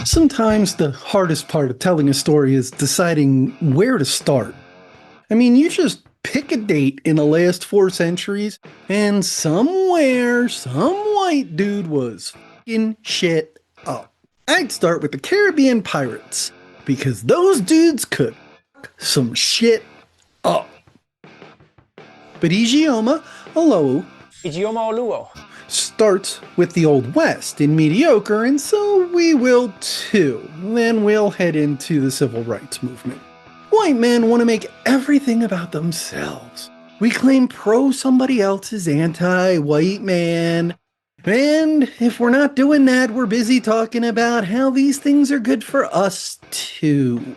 Sometimes the hardest part of telling a story is deciding where to start. I mean, you just pick a date in the last 4 centuries, and somewhere, some white dude was f***ing shit up. I'd start with the Caribbean pirates, because those dudes could f*** some shit up. But Ijeoma, Oluo, Oluo. starts with the Old West in Mediocre, and so we will too. Then we'll head into the Civil Rights Movement. White men want to make everything about themselves. We claim pro somebody else is anti-white man. And if we're not doing that, we're busy talking about how these things are good for us too.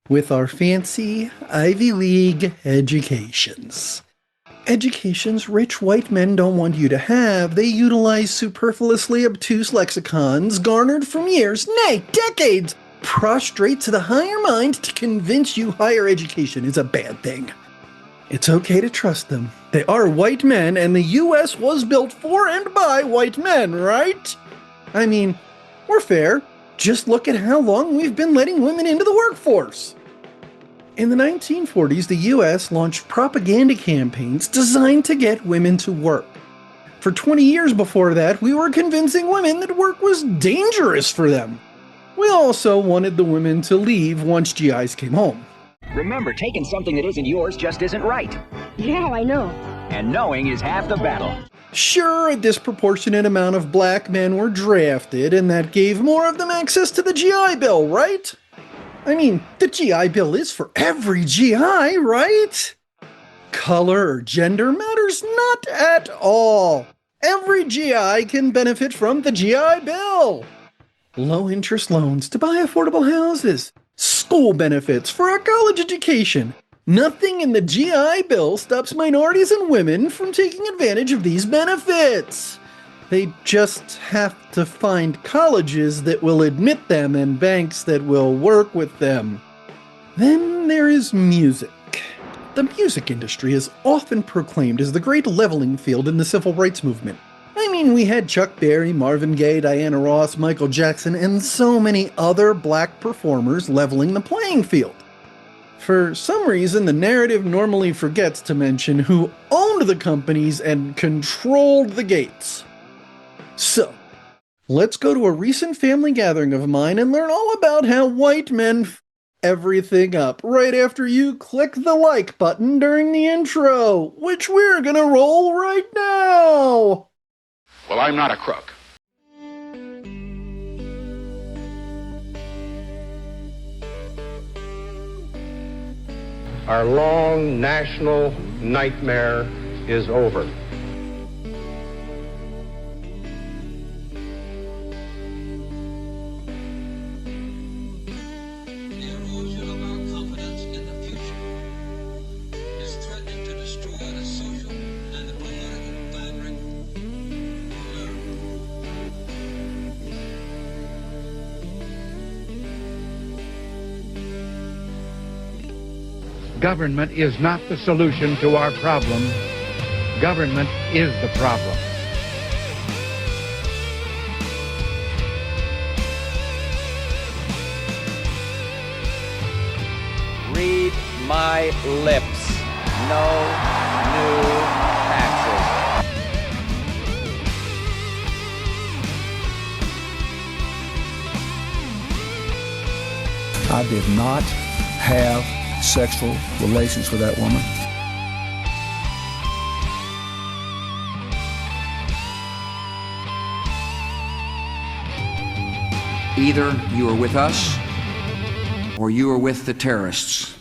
With our fancy Ivy League educations. Educations rich white men don't want you to have. They utilize superfluously obtuse lexicons garnered from years, nay, decades, prostrate to the higher mind to convince you higher education is a bad thing. It's okay to trust them. They are white men, and the US was built for and by white men, right? I mean, we're fair. Just look at how long we've been letting women into the workforce. In the 1940s, the US launched propaganda campaigns designed to get women to work. For 20 years before that, we were convincing women that work was dangerous for them. We also wanted the women to leave once GIs came home. Remember, taking something that isn't yours just isn't right. Yeah, I know. And knowing is half the battle. Sure, a disproportionate amount of black men were drafted, and that gave more of them access to the GI Bill, right? I mean, the GI Bill is for every GI, right? Color or gender matters not at all. Every GI can benefit from the GI Bill. Low interest loans to buy affordable houses. School benefits for a college education. Nothing in the GI Bill stops minorities and women from taking advantage of these benefits. They just have to find colleges that will admit them and banks that will work with them. Then there is music. The music industry is often proclaimed as the great leveling field in the civil rights movement. I mean, we had Chuck Berry, Marvin Gaye, Diana Ross, Michael Jackson, and so many other black performers leveling the playing field. For some reason, the narrative normally forgets to mention who owned the companies and controlled the gates. So, let's go to a recent family gathering of mine and learn all about how white men f everything up right after you click the like button during the intro, which we're gonna roll right now! Well, I'm not a crook. Our long national nightmare is over. Government is not the solution to our problem. Government is the problem. Read my lips. No new taxes. I did not have sexual relations with that woman. Either you are with us or you are with the terrorists.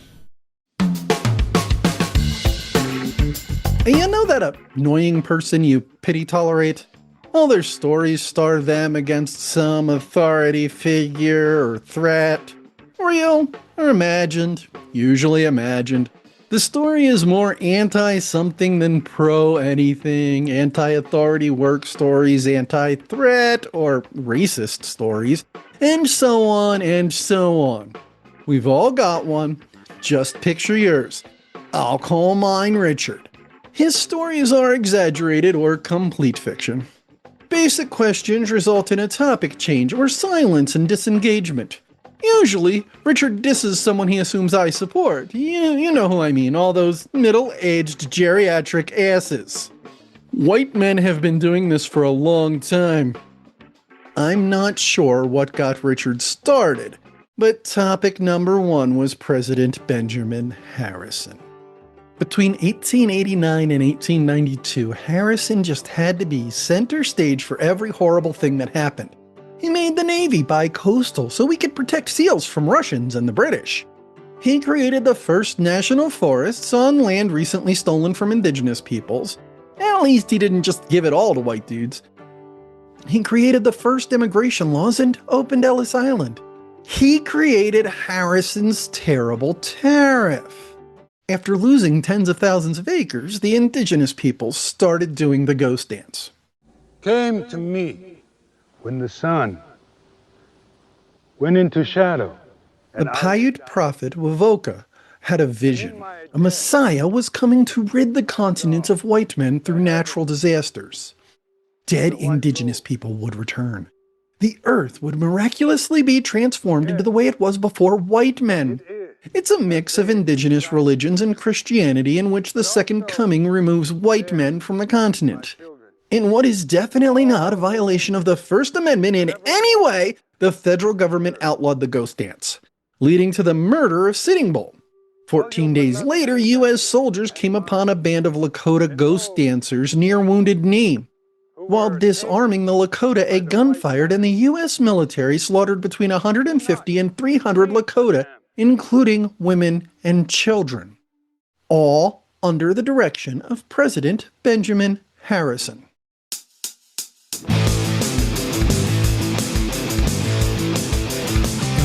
You know that annoying person you pity tolerate? All their stories star them against some authority figure or threat. Real or imagined, usually imagined. The story is more anti-something than pro-anything, anti-authority work stories, anti-threat, or racist stories, and so on and so on. We've all got one. Just picture yours. I'll call mine Richard. His stories are exaggerated or complete fiction. Basic questions result in a topic change or silence and disengagement. Usually, Richard disses someone he assumes I support. You know who I mean, all those middle-aged geriatric asses. White men have been doing this for a long time. I'm not sure what got Richard started, but topic number one was President Benjamin Harrison. Between 1889 and 1892, Harrison just had to be center stage for every horrible thing that happened. He made the Navy bi-coastal so we could protect seals from Russians and the British. He created the first national forests on land recently stolen from indigenous peoples. At least he didn't just give it all to white dudes. He created the first immigration laws and opened Ellis Island. He created Harrison's terrible tariff. After losing tens of thousands of acres, the indigenous peoples started doing the ghost dance. Came to me when the sun went into shadow. The Paiute prophet Wovoka had a vision. A messiah was coming to rid the continent of white men through natural disasters. Dead indigenous people would return. The earth would miraculously be transformed into the way it was before white men. It's a mix of indigenous religions and Christianity in which the Second Coming removes white men from the continent. In what is definitely not a violation of the First Amendment in any way, the federal government outlawed the ghost dance, leading to the murder of Sitting Bull. 14 days later, U.S. soldiers came upon a band of Lakota ghost dancers near Wounded Knee. While disarming the Lakota, a gun fired and the U.S. military slaughtered between 150 and 300 Lakota, including women and children, all under the direction of President Benjamin Harrison.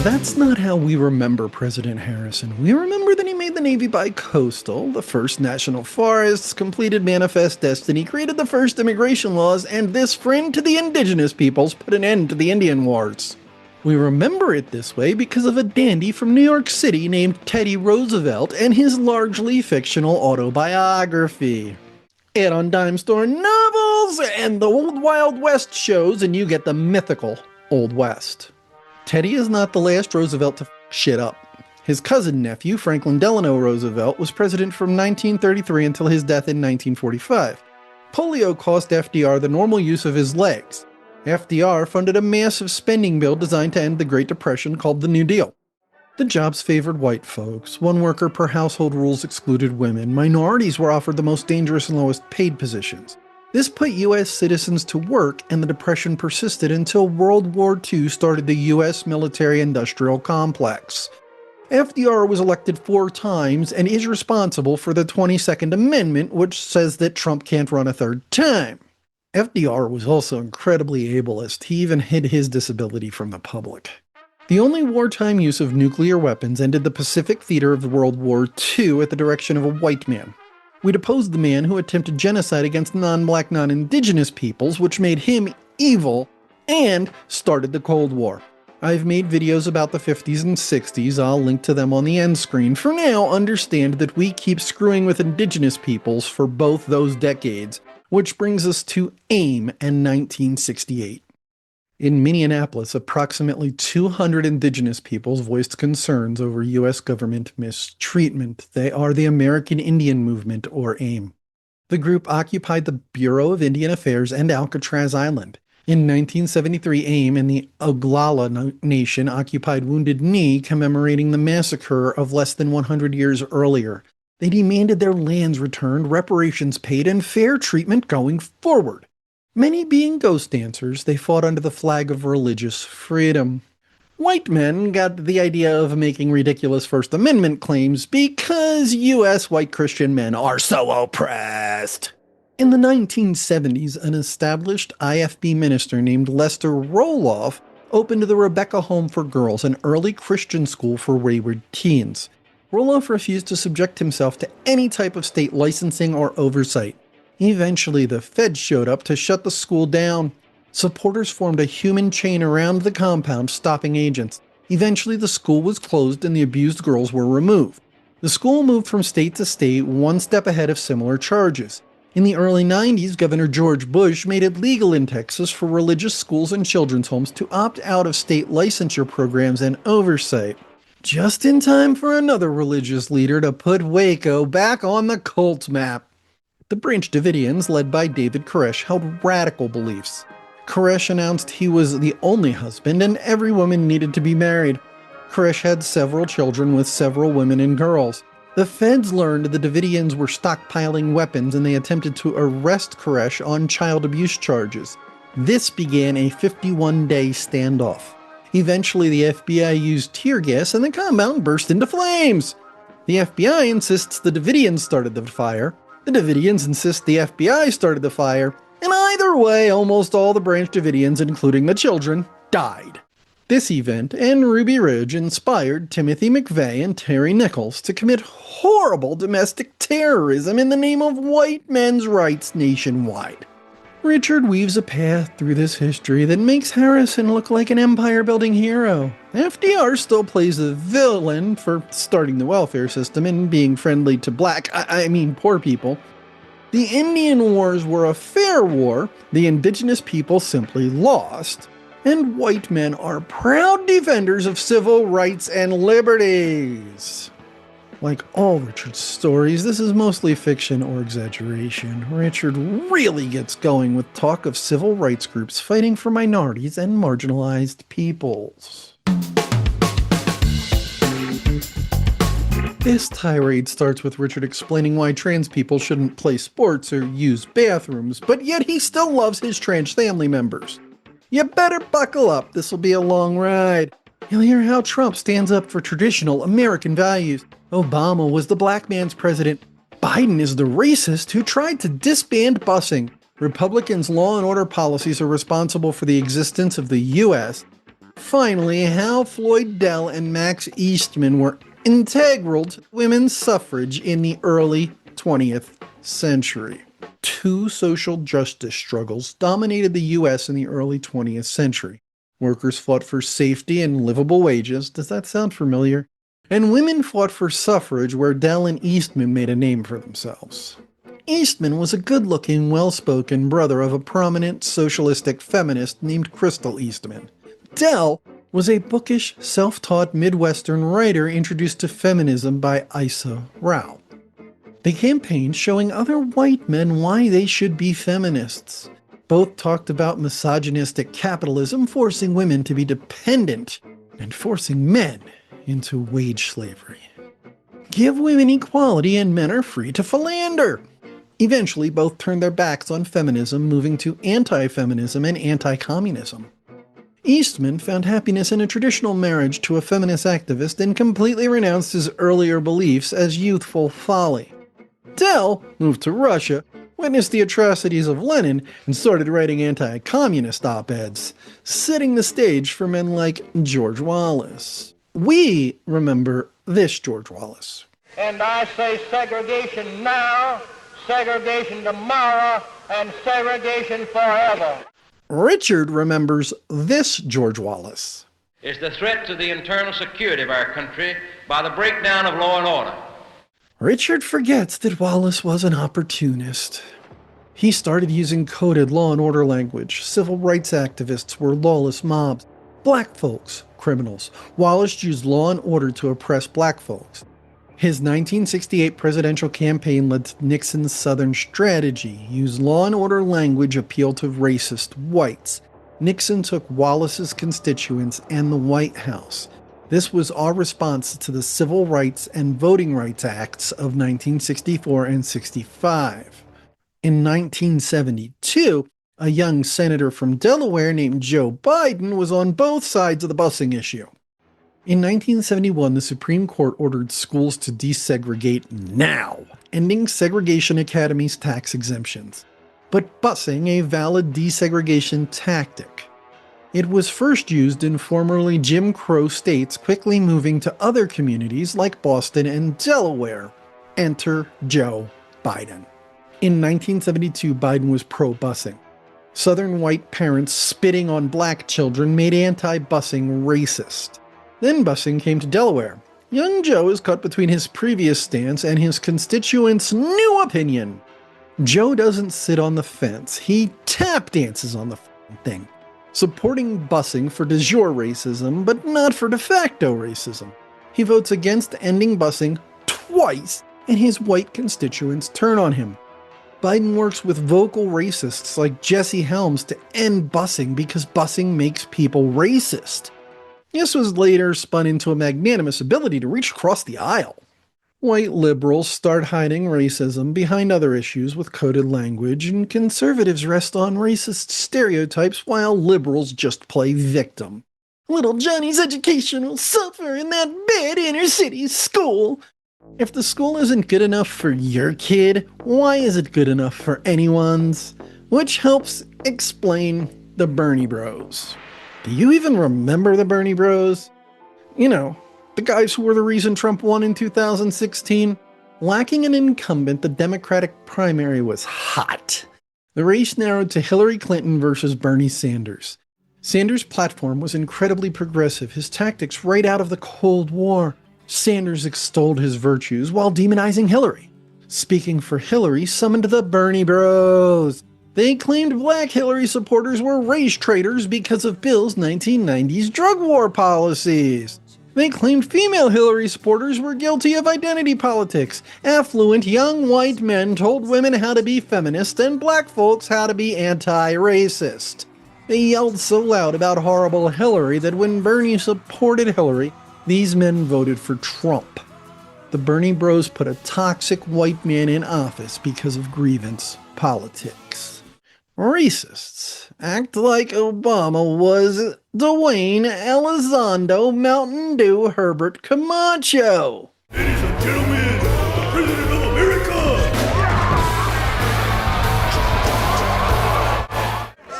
That's not how we remember President Harrison. We remember that he made the Navy bi-coastal, the first national forests, completed Manifest Destiny, created the first immigration laws, and this friend to the indigenous peoples put an end to the Indian Wars. We remember it this way because of a dandy from New York City named Teddy Roosevelt and his largely fictional autobiography. Add on dime store novels and the Old Wild West shows and you get the mythical Old West. Teddy is not the last Roosevelt to f shit up. His cousin-nephew, Franklin Delano Roosevelt, was president from 1933 until his death in 1945. Polio cost FDR the normal use of his legs. FDR funded a massive spending bill designed to end the Great Depression called the New Deal. The jobs favored white folks, one worker per household rules excluded women, minorities were offered the most dangerous and lowest paid positions. This put U.S. citizens to work, and the Depression persisted until World War II started the U.S. military-industrial complex. FDR was elected 4 times and is responsible for the 22nd Amendment, which says that Trump can't run a 3rd time. FDR was also incredibly ableist. He even hid his disability from the public. The only wartime use of nuclear weapons ended the Pacific theater of World War II at the direction of a white man. We deposed the man who attempted genocide against non-black, non-indigenous peoples, which made him evil, and started the Cold War. I've made videos about the 50s and 60s, I'll link to them on the end screen. For now, understand that we keep screwing with indigenous peoples for both those decades, which brings us to AIM in 1968. In Minneapolis, approximately 200 indigenous peoples voiced concerns over U.S. government mistreatment. They are the American Indian Movement, or AIM. The group occupied the Bureau of Indian Affairs and Alcatraz Island. In 1973, AIM and the Oglala Nation occupied Wounded Knee, commemorating the massacre of less than 100 years earlier. They demanded their lands returned, reparations paid, and fair treatment going forward. Many being ghost dancers, they fought under the flag of religious freedom. White men got the idea of making ridiculous First Amendment claims because U.S. white Christian men are so oppressed. In the 1970s, an established IFB minister named Lester Roloff opened the Rebecca Home for Girls, an early Christian school for wayward teens. Roloff refused to subject himself to any type of state licensing or oversight. Eventually, the feds showed up to shut the school down. Supporters formed a human chain around the compound, stopping agents. Eventually, the school was closed and the abused girls were removed. The school moved from state to state, one step ahead of similar charges. In the early 90s, Governor George Bush made it legal in Texas for religious schools and children's homes to opt out of state licensure programs and oversight. Just in time for another religious leader to put Waco back on the cult map. The Branch Davidians, led by David Koresh, held radical beliefs. Koresh announced he was the only husband and every woman needed to be married. Koresh had several children with several women and girls. The feds learned the Davidians were stockpiling weapons and they attempted to arrest Koresh on child abuse charges. This began a 51-day standoff. Eventually, the FBI used tear gas and the compound burst into flames. The FBI insists the Davidians started the fire. The Davidians insist the FBI started the fire. And either way, almost all the Branch Davidians, including the children, died. This event and Ruby Ridge inspired Timothy McVeigh and Terry Nichols to commit horrible domestic terrorism in the name of white men's rights nationwide. Richard weaves a path through this history that makes Harrison look like an empire-building hero. FDR still plays the villain for starting the welfare system and being friendly to poor people. The Indian Wars were a fair war, the indigenous people simply lost, and white men are proud defenders of civil rights and liberties. Like all Richard's stories, this is mostly fiction or exaggeration. Richard really gets going with talk of civil rights groups fighting for minorities and marginalized peoples. This tirade starts with Richard explaining why trans people shouldn't play sports or use bathrooms, but yet he still loves his trans family members. You better buckle up, this will be a long ride. You'll hear how Trump stands up for traditional American values. Obama was the black man's president. Biden is the racist who tried to disband busing. Republicans' law and order policies are responsible for the existence of the U.S. Finally, how Floyd Dell and Max Eastman were integral to women's suffrage in the early 20th century. Two social justice struggles dominated the U.S. in the early 20th century. Workers fought for safety and livable wages. Does that sound familiar? And women fought for suffrage, where Dell and Eastman made a name for themselves. Eastman was a good-looking, well-spoken brother of a prominent socialistic feminist named Crystal Eastman. Dell was a bookish, self-taught Midwestern writer introduced to feminism by Isa Rao. They campaigned showing other white men why they should be feminists. Both talked about misogynistic capitalism forcing women to be dependent and forcing men into wage slavery. Give women equality and men are free to philander. Eventually, both turned their backs on feminism, moving to anti-feminism and anti-communism. Eastman found happiness in a traditional marriage to a feminist activist and completely renounced his earlier beliefs as youthful folly. Dell moved to Russia, witnessed the atrocities of Lenin, and started writing anti-communist op-eds, setting the stage for men like George Wallace. We remember this George Wallace. And I say segregation now, segregation tomorrow, and segregation forever. Richard remembers this George Wallace. Is the threat to the internal security of our country by the breakdown of law and order. Richard forgets that Wallace was an opportunist. He started using coded law and order language. Civil rights activists were lawless mobs. Black folks, criminals. Wallace used law and order to oppress black folks. His 1968 presidential campaign led to Nixon's Southern strategy, use law and order language appeal to racist whites. Nixon took Wallace's constituents and the White House. This was our response to the Civil Rights and Voting Rights Acts of 1964 and 65. In 1972, a young senator from Delaware named Joe Biden was on both sides of the busing issue. In 1971, the Supreme Court ordered schools to desegregate now, ending segregation academies' tax exemptions, but busing a valid desegregation tactic. It was first used in formerly Jim Crow states, quickly moving to other communities like Boston and Delaware. Enter Joe Biden. In 1972, Biden was pro-busing. Southern white parents spitting on black children made anti-busing racist. Then busing came to Delaware. Young Joe is caught between his previous stance and his constituents' new opinion. Joe doesn't sit on the fence, he tap dances on the thing, supporting busing for de jure racism, but not for de facto racism. He votes against ending busing twice, and his white constituents turn on him. Biden works with vocal racists like Jesse Helms to end busing because busing makes people racist. This was later spun into a magnanimous ability to reach across the aisle. White liberals start hiding racism behind other issues with coded language, and conservatives rest on racist stereotypes while liberals just play victim. Little Johnny's education will suffer in that bad inner city school. If the school isn't good enough for your kid, why is it good enough for anyone's? Which helps explain the Bernie Bros. Do you even remember the Bernie Bros? You know, the guys who were the reason Trump won in 2016? Lacking an incumbent, the Democratic primary was hot. The race narrowed to Hillary Clinton versus Bernie Sanders. Sanders' platform was incredibly progressive, his tactics right out of the Cold War. Sanders extolled his virtues while demonizing Hillary. Speaking for Hillary summoned the Bernie Bros. They claimed black Hillary supporters were race traitors because of Bill's 1990s drug war policies. They claimed female Hillary supporters were guilty of identity politics. Affluent young white men told women how to be feminist and black folks how to be anti-racist. They yelled so loud about horrible Hillary that when Bernie supported Hillary, these men voted for Trump. The Bernie Bros put a toxic white man in office because of grievance politics. Racists act like Obama was Dwayne Elizondo Mountain Dew Herbert Camacho. Ladies and gentlemen, the President of America!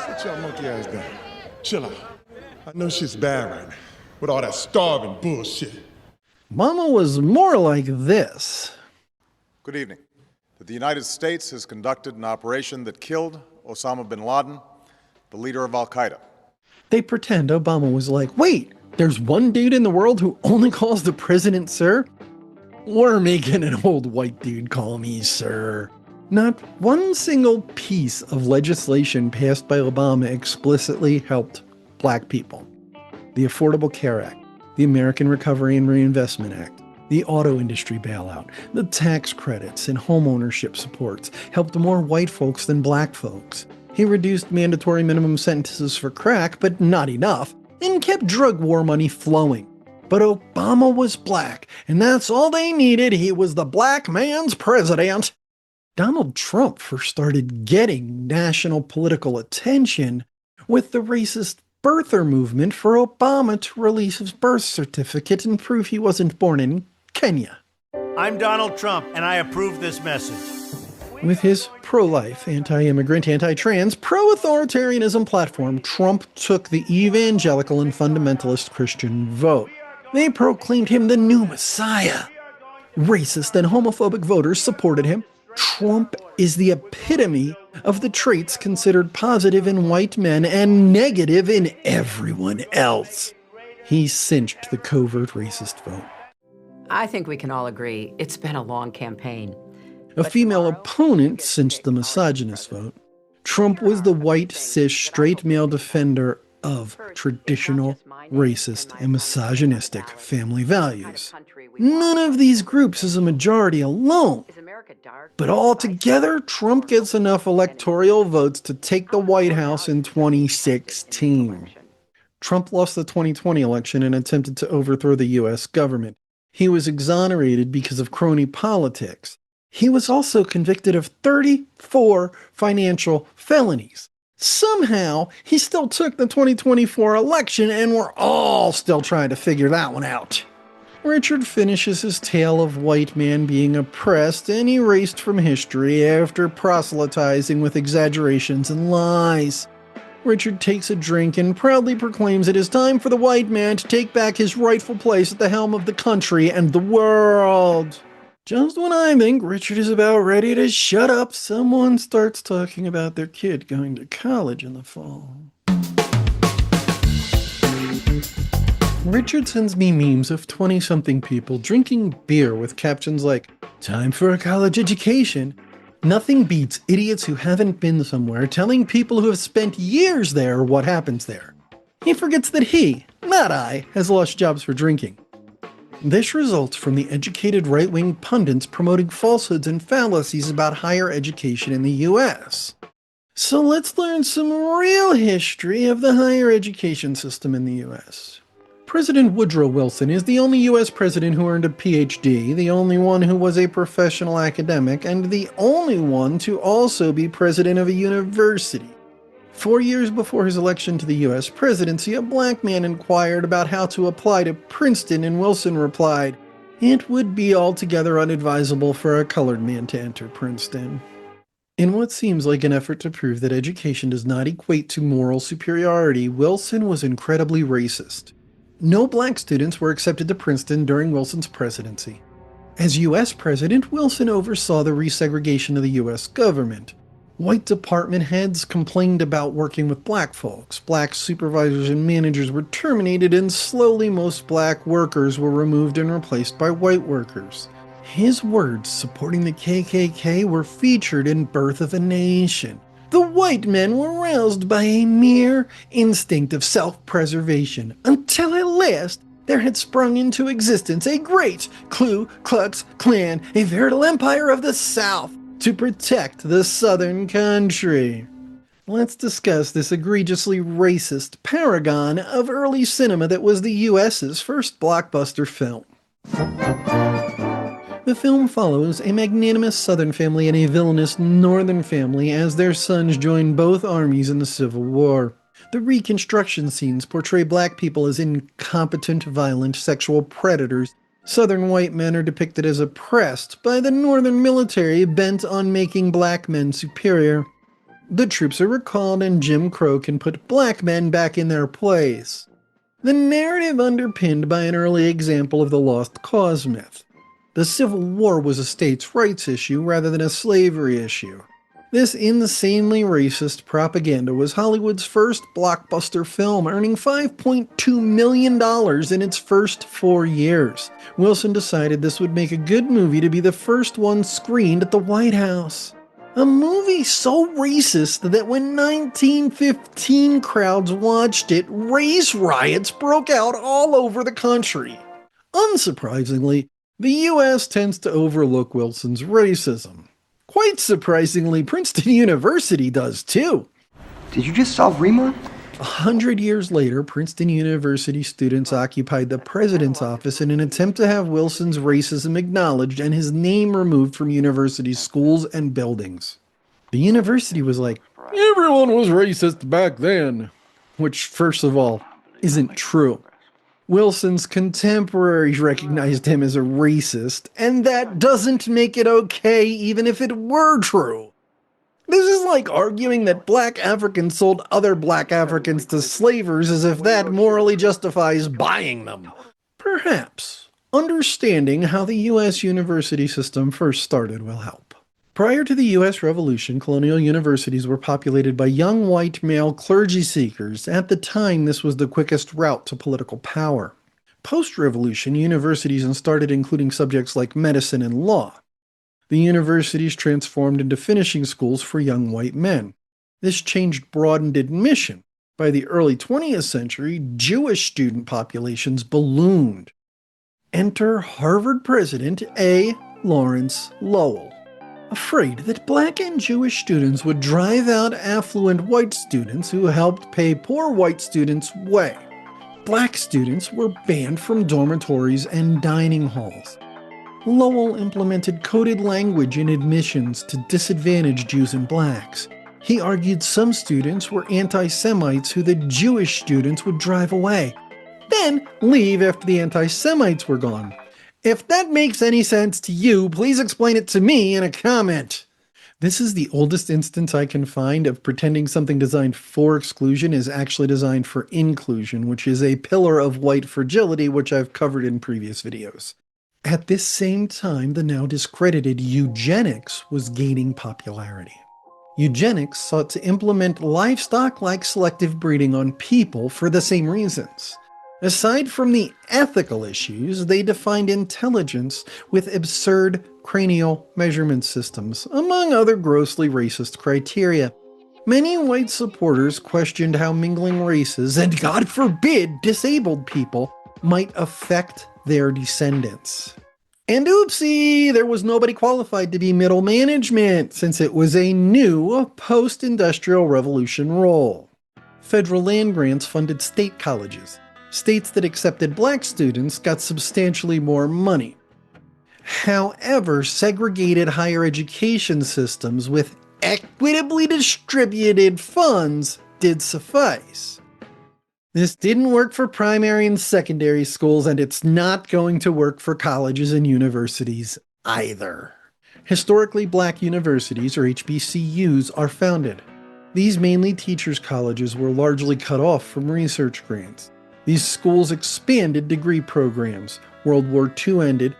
Sit your monkey ass down. Chill out. I know shit's bad right now with all that starving bullshit. Obama was more like this. Good evening. The United States has conducted an operation that killed Osama bin Laden, the leader of Al-Qaeda. They pretend Obama was like, wait, there's one dude in the world who only calls the president sir? We're making an old white dude call me sir. Not one single piece of legislation passed by Obama explicitly helped black people. The Affordable Care Act, the American Recovery and Reinvestment Act, the auto industry bailout, the tax credits and homeownership supports helped more white folks than black folks. He reduced mandatory minimum sentences for crack, but not enough, and kept drug war money flowing. But Obama was black, and that's all they needed. He was the black man's president. Donald Trump first started getting national political attention with the racist birther movement for Obama to release his birth certificate and prove he wasn't born in Kenya. I'm Donald Trump, and I approve this message. With his pro-life, anti-immigrant, anti-trans, pro-authoritarianism platform, Trump took the evangelical and fundamentalist Christian vote. They proclaimed him the new Messiah. Racist and homophobic voters supported him. Trump is the epitome of the traits considered positive in white men and negative in everyone else. He cinched the covert racist vote. I think we can all agree it's been a long campaign. A female opponent cinched the misogynist vote. Trump was the white, cis, straight male defender of traditional, racist, and misogynistic family values. None of these groups is a majority alone. But altogether, Trump gets enough electoral votes to take the White House in 2016. Trump lost the 2020 election and attempted to overthrow the U.S. government. He was exonerated because of crony politics. He was also convicted of 34 financial felonies. Somehow, he still took the 2024 election, and we're all still trying to figure that one out. Richard finishes his tale of white man being oppressed and erased from history after proselytizing with exaggerations and lies. Richard takes a drink and proudly proclaims it is time for the white man to take back his rightful place at the helm of the country and the world. Just when I think Richard is about ready to shut up, someone starts talking about their kid going to college in the fall. Richard sends me memes of 20-something people drinking beer with captions like, "Time for a college education," Nothing beats idiots who haven't been somewhere telling people who have spent years there what happens there. He forgets that he, not I, has lost jobs for drinking. This results from the educated right-wing pundits promoting falsehoods and fallacies about higher education in the US. So let's learn some real history of the higher education system in the US. President Woodrow Wilson is the only US president who earned a PhD, the only one who was a professional academic, and the only one to also be president of a university. 4 years before his election to the US presidency, a black man inquired about how to apply to Princeton, and Wilson replied, "It would be altogether unadvisable for a colored man to enter Princeton." In what seems like an effort to prove that education does not equate to moral superiority, Wilson was incredibly racist. No black students were accepted to Princeton during Wilson's presidency. As US president, Wilson oversaw the resegregation of the US government. White department heads complained about working with black folks. Black supervisors and managers were terminated, and slowly most black workers were removed and replaced by white workers. His words supporting the KKK were featured in Birth of a Nation. The white men were roused by a mere instinct of self-preservation, until at last there had sprung into existence a great Ku Klux Klan, a veritable empire of the South, to protect the Southern country. Let's discuss this egregiously racist paragon of early cinema that was the US's first blockbuster film. The film follows a magnanimous Southern family and a villainous Northern family as their sons join both armies in the Civil War. The Reconstruction scenes portray black people as incompetent, violent, sexual predators. Southern white men are depicted as oppressed by the Northern military bent on making black men superior. The troops are recalled and Jim Crow can put black men back in their place. The narrative underpinned by an early example of the lost cause myth. The Civil War was a states' rights issue rather than a slavery issue. This insanely racist propaganda was Hollywood's first blockbuster film, earning $5.2 million in its first 4 years. Wilson decided this would make a good movie to be the first one screened at the White House. A movie so racist that when 1915 crowds watched it, race riots broke out all over the country. Unsurprisingly, the US tends to overlook Wilson's racism. Quite surprisingly, Princeton University does too. Did you just solve Riemann? 100 years later, Princeton University students occupied the president's office in an attempt to have Wilson's racism acknowledged and his name removed from university schools and buildings. The university was like, everyone was racist back then. Which, first of all, isn't true. Wilson's contemporaries recognized him as a racist, and that doesn't make it okay even if it were true. This is like arguing that black Africans sold other black Africans to slavers as if that morally justifies buying them. Perhaps understanding how the U.S. university system first started will help. Prior to the U.S. Revolution, colonial universities were populated by young white male clergy seekers. At the time, this was the quickest route to political power. Post-revolution, universities started including subjects like medicine and law. The universities transformed into finishing schools for young white men. This change broadened admission. By the early 20th century, Jewish student populations ballooned. Enter Harvard president A. Lawrence Lowell. Afraid that black and Jewish students would drive out affluent white students who helped pay poor white students' way. Black students were banned from dormitories and dining halls. Lowell implemented coded language in admissions to disadvantage Jews and blacks. He argued some students were anti-Semites who the Jewish students would drive away, then leave after the anti-Semites were gone. If that makes any sense to you, please explain it to me in a comment. This is the oldest instance I can find of pretending something designed for exclusion is actually designed for inclusion, which is a pillar of white fragility, which I've covered in previous videos. At this same time, the now discredited eugenics was gaining popularity. Eugenics sought to implement livestock-like selective breeding on people for the same reasons. Aside from the ethical issues, they defined intelligence with absurd cranial measurement systems, among other grossly racist criteria. Many white supporters questioned how mingling races, and God forbid disabled people, might affect their descendants. And oopsie, there was nobody qualified to be middle management, since it was a new post-industrial revolution role. Federal land grants funded state colleges. States that accepted black students got substantially more money. However, segregated higher education systems with equitably distributed funds did suffice. This didn't work for primary and secondary schools, and it's not going to work for colleges and universities either. Historically black universities, or HBCUs, are founded. These mainly teachers' colleges were largely cut off from research grants. These schools expanded degree programs. World War II ended.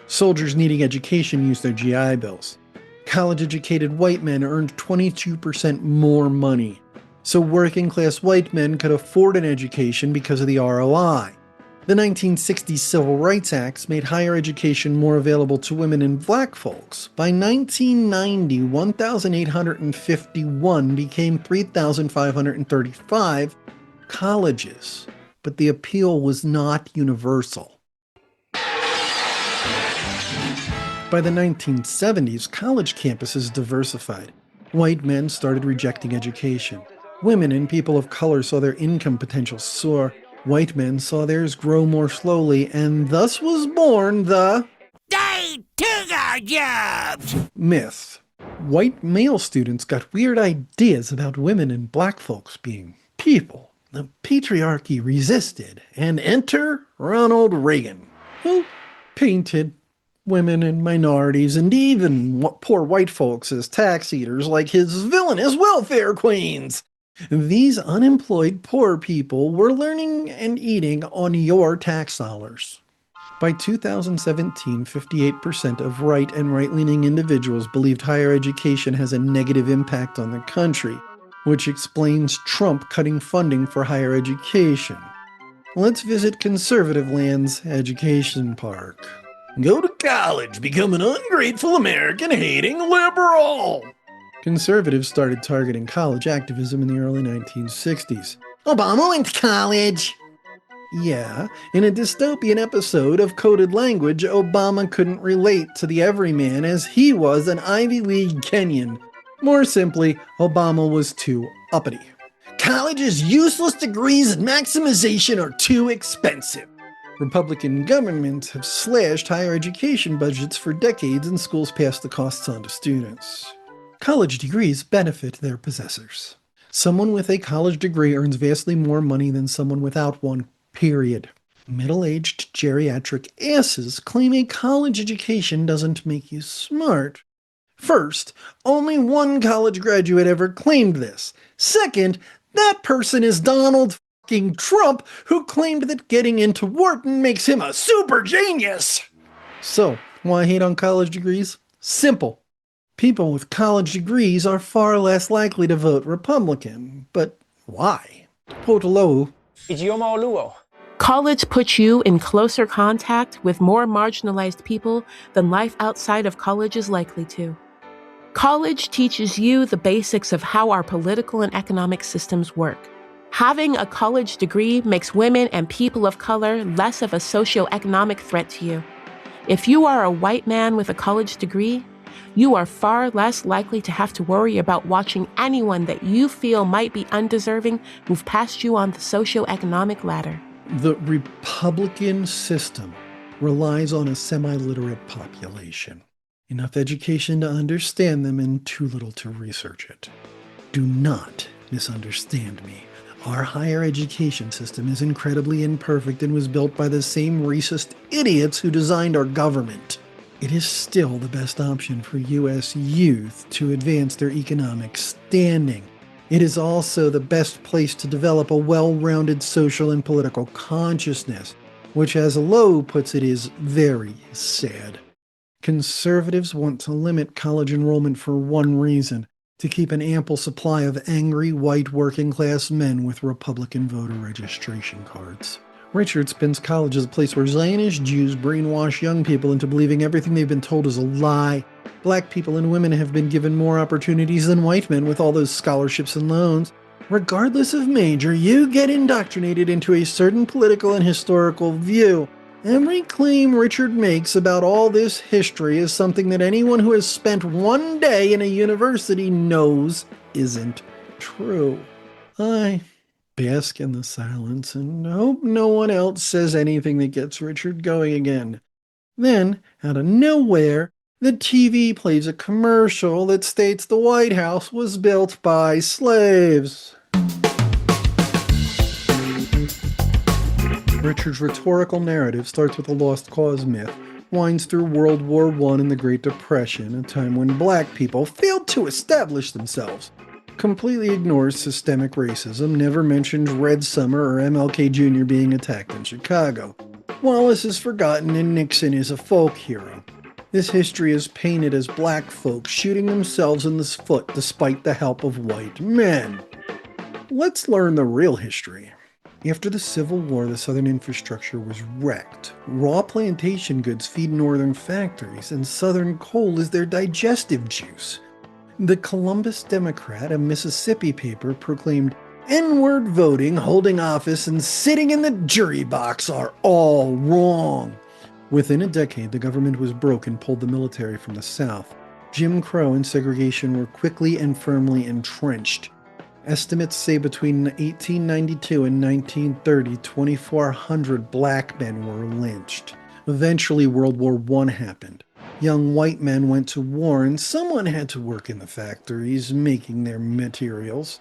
Soldiers needing education used their GI Bills. College-educated white men earned 22% more money. So working-class white men could afford an education because of the ROI. The 1960s Civil Rights Acts made higher education more available to women and black folks. By 1990, 1,851 became 3,535 colleges. But the appeal was not universal. By the 1970s, college campuses diversified. White men started rejecting education. Women and people of color saw their income potential soar. White men saw theirs grow more slowly, and thus was born the They took our jobs! myth. White male students got weird ideas about women and black folks being people. The patriarchy resisted, and enter Ronald Reagan, who painted women and minorities and even poor white folks as tax eaters like his villainous welfare queens. These unemployed poor people were learning and eating on your tax dollars. By 2017, 58% of right and right-leaning individuals believed higher education has a negative impact on the country, which explains Trump cutting funding for higher education. Let's visit conservative land's education park. Go to college, become an ungrateful American-hating liberal! Conservatives started targeting college activism in the early 1960s. Obama went to college! Yeah, in a dystopian episode of Coded Language, Obama couldn't relate to the everyman as he was an Ivy League Kenyan. More simply, Obama was too uppity. College's useless degrees and maximization are too expensive. Republican governments have slashed higher education budgets for decades, and schools pass the costs on to students. College degrees benefit their possessors. Someone with a college degree earns vastly more money than someone without one, period. Middle-aged geriatric asses claim a college education doesn't make you smart. First, only one college graduate ever claimed this. Second, that person is Donald fucking Trump, who claimed that getting into Wharton makes him a super genius. So, why hate on college degrees? Simple. People with college degrees are far less likely to vote Republican. But why? Quote Oluo. Ijeoma Oluo. College puts you in closer contact with more marginalized people than life outside of college is likely to. College teaches you the basics of how our political and economic systems work. Having a college degree makes women and people of color less of a socioeconomic threat to you. If you are a white man with a college degree, you are far less likely to have to worry about watching anyone that you feel might be undeserving move past you on the socioeconomic ladder. The Republican system relies on a semi-literate population. Enough education to understand them and too little to research it. Do not misunderstand me. Our higher education system is incredibly imperfect and was built by the same racist idiots who designed our government. It is still the best option for U.S. youth to advance their economic standing. It is also the best place to develop a well-rounded social and political consciousness, which, as Oluo puts it, is very sad. Conservatives want to limit college enrollment for one reason: to keep an ample supply of angry white working-class men with Republican voter registration cards. Richard spends college as a place where Zionist Jews brainwash young people into believing everything they've been told is a lie. Black people and women have been given more opportunities than white men with all those scholarships and loans. Regardless of major, you get indoctrinated into a certain political and historical view. Every claim Richard makes about all this history is something that anyone who has spent one day in a university knows isn't true. I bask in the silence and hope no one else says anything that gets Richard going again. Then, out of nowhere, the TV plays a commercial that states the White House was built by slaves. Richard's rhetorical narrative starts with a lost cause myth, winds through World War I and the Great Depression, a time when black people failed to establish themselves, completely ignores systemic racism, never mentions Red Summer or MLK Jr. being attacked in Chicago. Wallace is forgotten and Nixon is a folk hero. This history is painted as black folks shooting themselves in the foot despite the help of white men. Let's learn the real history. After the Civil War, the Southern infrastructure was wrecked. Raw plantation goods feed northern factories, and Southern coal is their digestive juice. The Columbus Democrat, a Mississippi paper, proclaimed, "N-word voting, holding office, and sitting in the jury box are all wrong." Within a decade, the government was broke and pulled the military from the South. Jim Crow and segregation were quickly and firmly entrenched. Estimates say between 1892 and 1930, 2,400 black men were lynched. Eventually, World War I happened. Young white men went to war, and someone had to work in the factories, making their materials.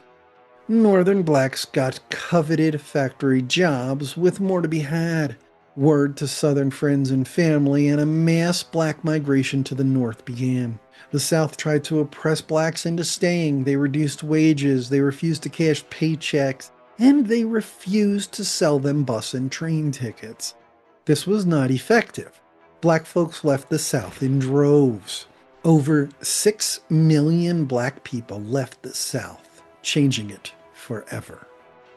Northern blacks got coveted factory jobs with more to be had. Word to Southern friends and family, and a mass black migration to the North began. The South tried to oppress blacks into staying. They reduced wages, they refused to cash paychecks, and they refused to sell them bus and train tickets. This was not effective. Black folks left the South in droves. Over 6 million black people left the South, changing it forever.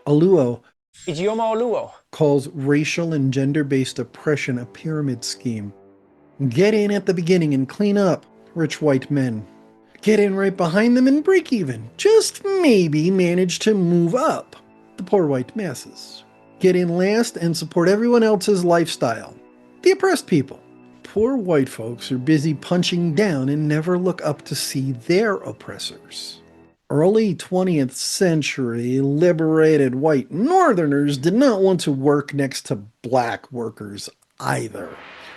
Oluo Ijeoma Oluo calls racial and gender-based oppression a pyramid scheme. Get in at the beginning and clean up. Rich white men. Get in right behind them and break even. Just maybe manage to move up. The poor white masses. Get in last and support everyone else's lifestyle. The oppressed people. Poor white folks are busy punching down and never look up to see their oppressors. Early 20th century liberated white northerners did not want to work next to black workers either.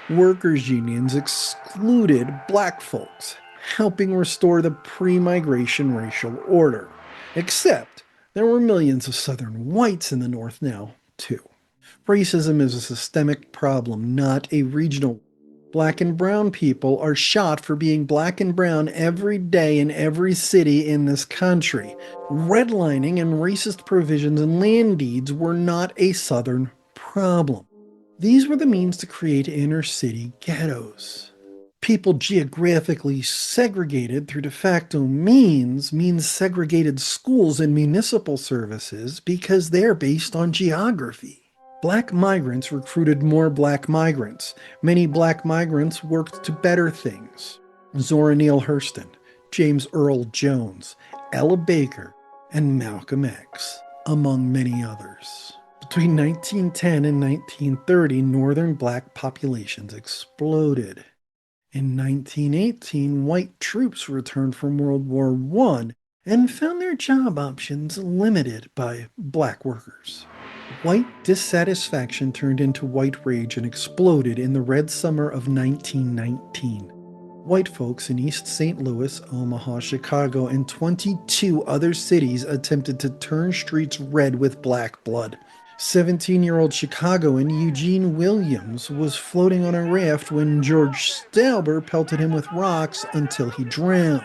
Workers' unions excluded black folks, helping restore the pre-migration racial order. Except there were millions of Southern whites in the North now, too. Racism is a systemic problem, not a regional. Black and brown people are shot for being black and brown every day in every city in this country. Redlining and racist provisions in land deeds were not a Southern problem. These were the means to create inner-city ghettos. People geographically segregated through de facto means segregated schools and municipal services because they're based on geography. Black migrants recruited more black migrants. Many black migrants worked to better things. Zora Neale Hurston, James Earl Jones, Ella Baker, and Malcolm X, among many others. Between 1910 and 1930, northern black populations exploded. In 1918, white troops returned from World War I and found their job options limited by black workers. White dissatisfaction turned into white rage and exploded in the Red Summer of 1919. White folks in East St. Louis, Omaha, Chicago, and 22 other cities attempted to turn streets red with black blood. 17-year-old Chicagoan Eugene Williams was floating on a raft when George Stauber pelted him with rocks until he drowned.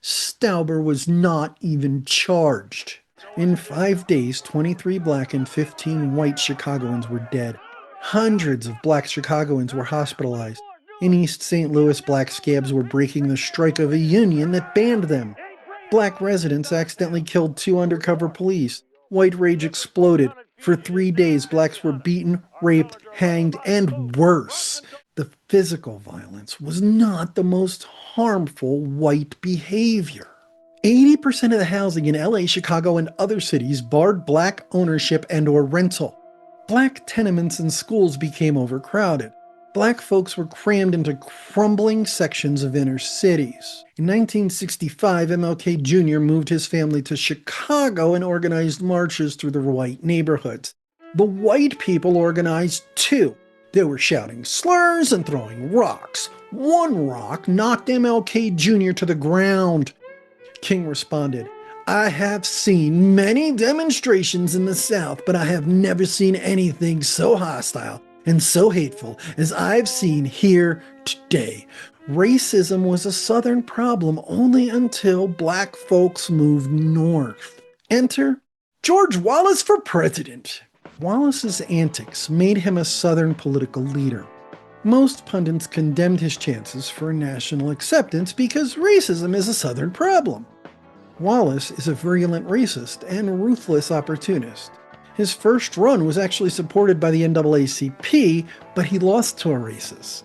Stauber was not even charged. In 5 days, 23 black and 15 white Chicagoans were dead. Hundreds of black Chicagoans were hospitalized. In East St. Louis, black scabs were breaking the strike of a union that banned them. Black residents accidentally killed 2 undercover police. White rage exploded. For 3 days, blacks were beaten, raped, hanged, and worse. The physical violence was not the most harmful white behavior. 80% of the housing in LA, Chicago, and other cities barred black ownership and/or rental. Black tenements and schools became overcrowded. Black folks were crammed into crumbling sections of inner cities. In 1965, MLK Jr. moved his family to Chicago and organized marches through the white neighborhoods. The white people organized too. They were shouting slurs and throwing rocks. One rock knocked MLK Jr. to the ground. King responded, "I have seen many demonstrations in the South, but I have never seen anything so hostile and so hateful as I've seen here today." Racism was a Southern problem only until black folks moved north. Enter George Wallace for president. Wallace's antics made him a Southern political leader. Most pundits condemned his chances for national acceptance because racism is a Southern problem. Wallace is a virulent racist and ruthless opportunist. His first run was actually supported by the NAACP, but he lost to a racist.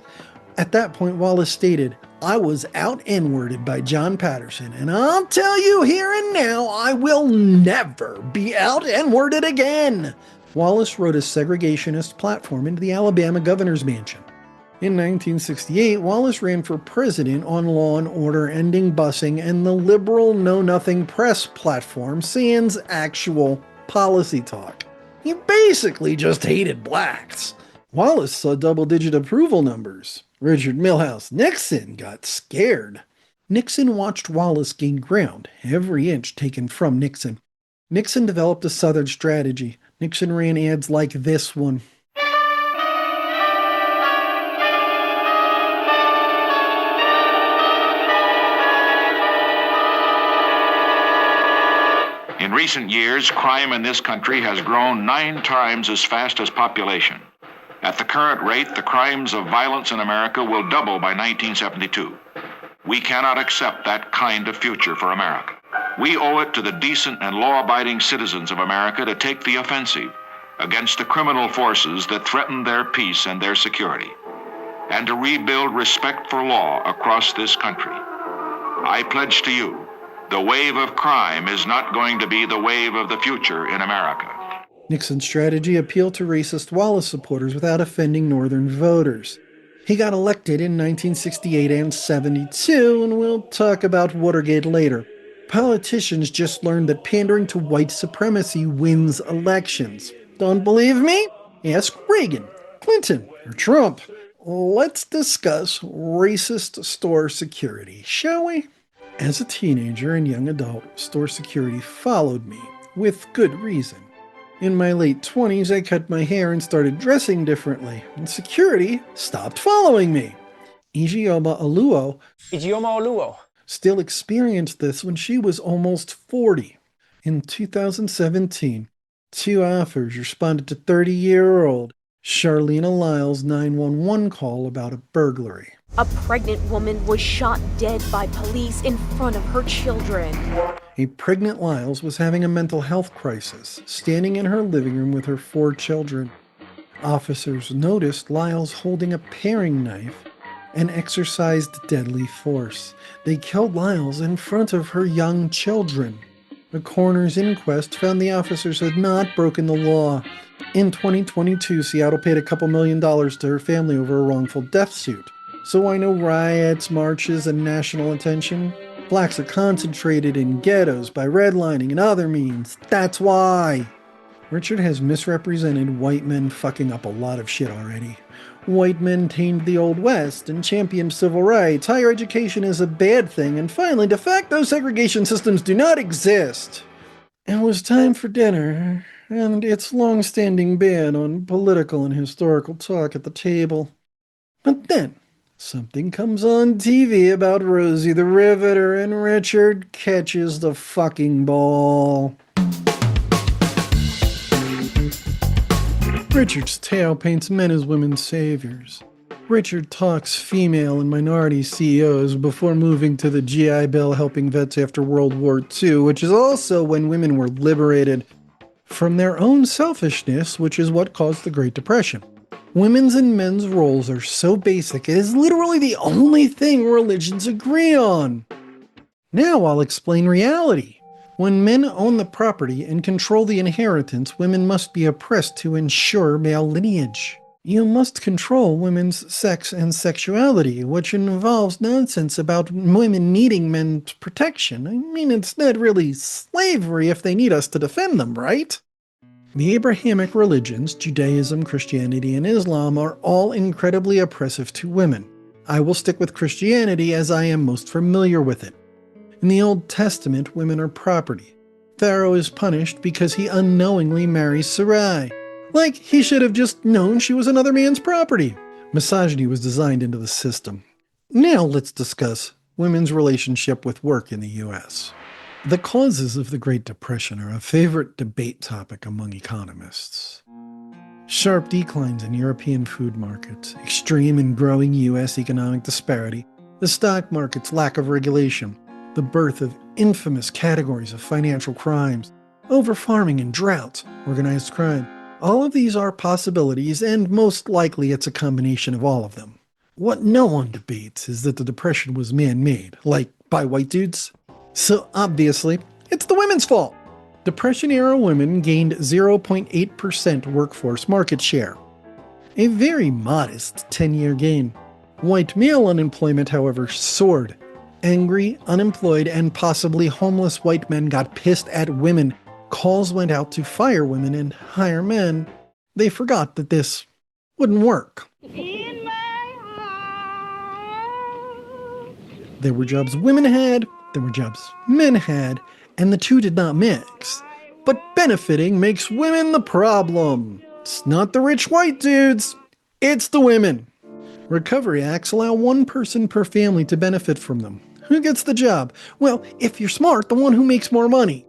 At that point, Wallace stated, "I was out N-worded by John Patterson, and I'll tell you here and now, I will never be out N-worded again." Wallace wrote a segregationist platform into the Alabama governor's mansion. In 1968, Wallace ran for president on Law and Order, Ending Busing, and the liberal Know-Nothing Press platform, sans actual policy talk. He basically just hated blacks. Wallace saw double-digit approval numbers. Richard Milhouse Nixon got scared. Nixon watched Wallace gain ground, every inch taken from Nixon. Nixon developed a Southern strategy. Nixon ran ads like this one. In recent years, crime in this country has grown 9 times as fast as population. At the current rate, the crimes of violence in America will double by 1972. We cannot accept that kind of future for America. We owe it to the decent and law-abiding citizens of America to take the offensive against the criminal forces that threaten their peace and their security, and to rebuild respect for law across this country. I pledge to you, the wave of crime is not going to be the wave of the future in America. Nixon's strategy appealed to racist Wallace supporters without offending Northern voters. He got elected in 1968 and 72, and we'll talk about Watergate later. Politicians just learned that pandering to white supremacy wins elections. Don't believe me? Ask Reagan, Clinton, or Trump. Let's discuss racist store security, shall we? As a teenager and young adult, store security followed me, with good reason. In my late 20s, I cut my hair and started dressing differently, and security stopped following me. Ijeoma Oluo still experienced this when she was almost 40. In 2017, 2 officers responded to 30-year-old Charlena Lyle's 911 call about a burglary. A pregnant woman was shot dead by police in front of her children. A pregnant Lyles was having a mental health crisis, standing in her living room with her 4 children. Officers noticed Lyles holding a paring knife and exercised deadly force. They killed Lyles in front of her young children. The coroner's inquest found the officers had not broken the law. In 2022, Seattle paid a couple $1 million to her family over a wrongful death suit. So why no riots, marches, and national attention? Blacks are concentrated in ghettos by redlining and other means. That's why. Richard has misrepresented white men fucking up a lot of shit already. White men tamed the Old West and championed civil rights. Higher education is a bad thing. And finally, de facto segregation systems do not exist. It was time for dinner, and its long-standing ban on political and historical talk at the table. But then, something comes on TV about Rosie the Riveter, and Richard catches the fucking ball. Richard's tale paints men as women's saviors. Richard talks female and minority CEOs before moving to the GI Bill helping vets after World War II, which is also when women were liberated. from their own selfishness, which is what caused the Great Depression. Women's and men's roles are so basic, it is literally the only thing religions agree on. Now I'll explain reality. When men own the property and control the inheritance, women must be oppressed to ensure male lineage. You must control women's sex and sexuality, which involves nonsense about women needing men's protection. I mean, it's not really slavery if they need us to defend them, right? The Abrahamic religions, Judaism, Christianity, and Islam, are all incredibly oppressive to women. I will stick with Christianity as I am most familiar with it. In the Old Testament, women are property. Pharaoh is punished because he unknowingly marries Sarai. Like, he should have just known she was another man's property. Misogyny was designed into the system. Now let's discuss women's relationship with work in the U.S. The causes of the Great Depression are a favorite debate topic among economists. Sharp declines in European food markets, extreme and growing U.S. economic disparity, the stock market's lack of regulation, the birth of infamous categories of financial crimes, overfarming and droughts, organized crime. All of these are possibilities, and most likely it's a combination of all of them. What no one debates is that the Depression was man-made, like by white dudes. So obviously, it's the women's fault. Depression-era women gained 0.8% workforce market share, a very modest 10-year gain. White male unemployment, however, soared. Angry, unemployed, and possibly homeless white men got pissed at women. Calls went out to fire women and hire men. They forgot that this wouldn't work. There were jobs women had, there were jobs men had, and the two did not mix. But benefiting makes women the problem. It's not the rich white dudes, it's the women. Recovery Acts allow one person per family to benefit from them. Who gets the job? Well, if you're smart, the one who makes more money.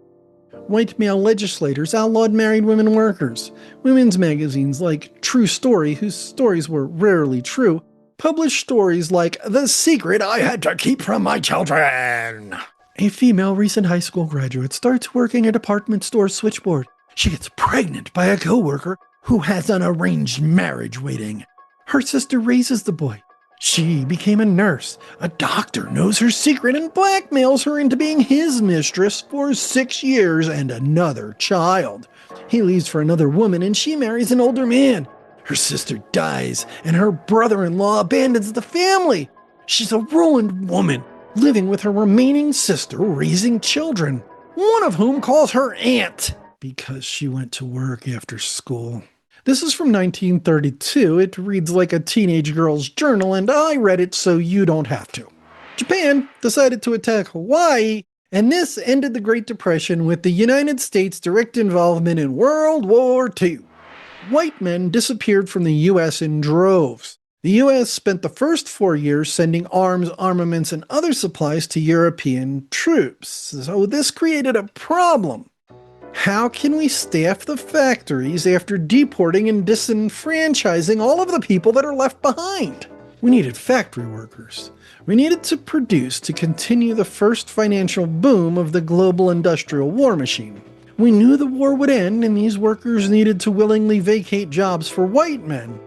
White male legislators outlawed married women workers. Women's magazines like True Story, whose stories were rarely true, published stories like The Secret I Had to Keep from My Children. A female recent high school graduate starts working a department store switchboard. She gets pregnant by a coworker who has an arranged marriage waiting. Her sister raises the boy. She became a nurse. A doctor knows her secret and blackmails her into being his mistress for 6 years and another child. He leaves for another woman and she marries an older man. Her sister dies and her brother-in-law abandons the family. She's a ruined woman, living with her remaining sister, raising children, one of whom calls her aunt because she went to work after school. This is from 1932. It reads like a teenage girl's journal, and I read it so you don't have to. Japan decided to attack Hawaii, and this ended the Great Depression with the United States' direct involvement in World War II. White men disappeared from the U.S. in droves. The U.S. spent the first 4 years sending arms, armaments, and other supplies to European troops. So this created a problem. How can we staff the factories after deporting and disenfranchising all of the people that are left behind? We needed factory workers. We needed to produce to continue the first financial boom of the global industrial war machine. We knew the war would end and these workers needed to willingly vacate jobs for white men.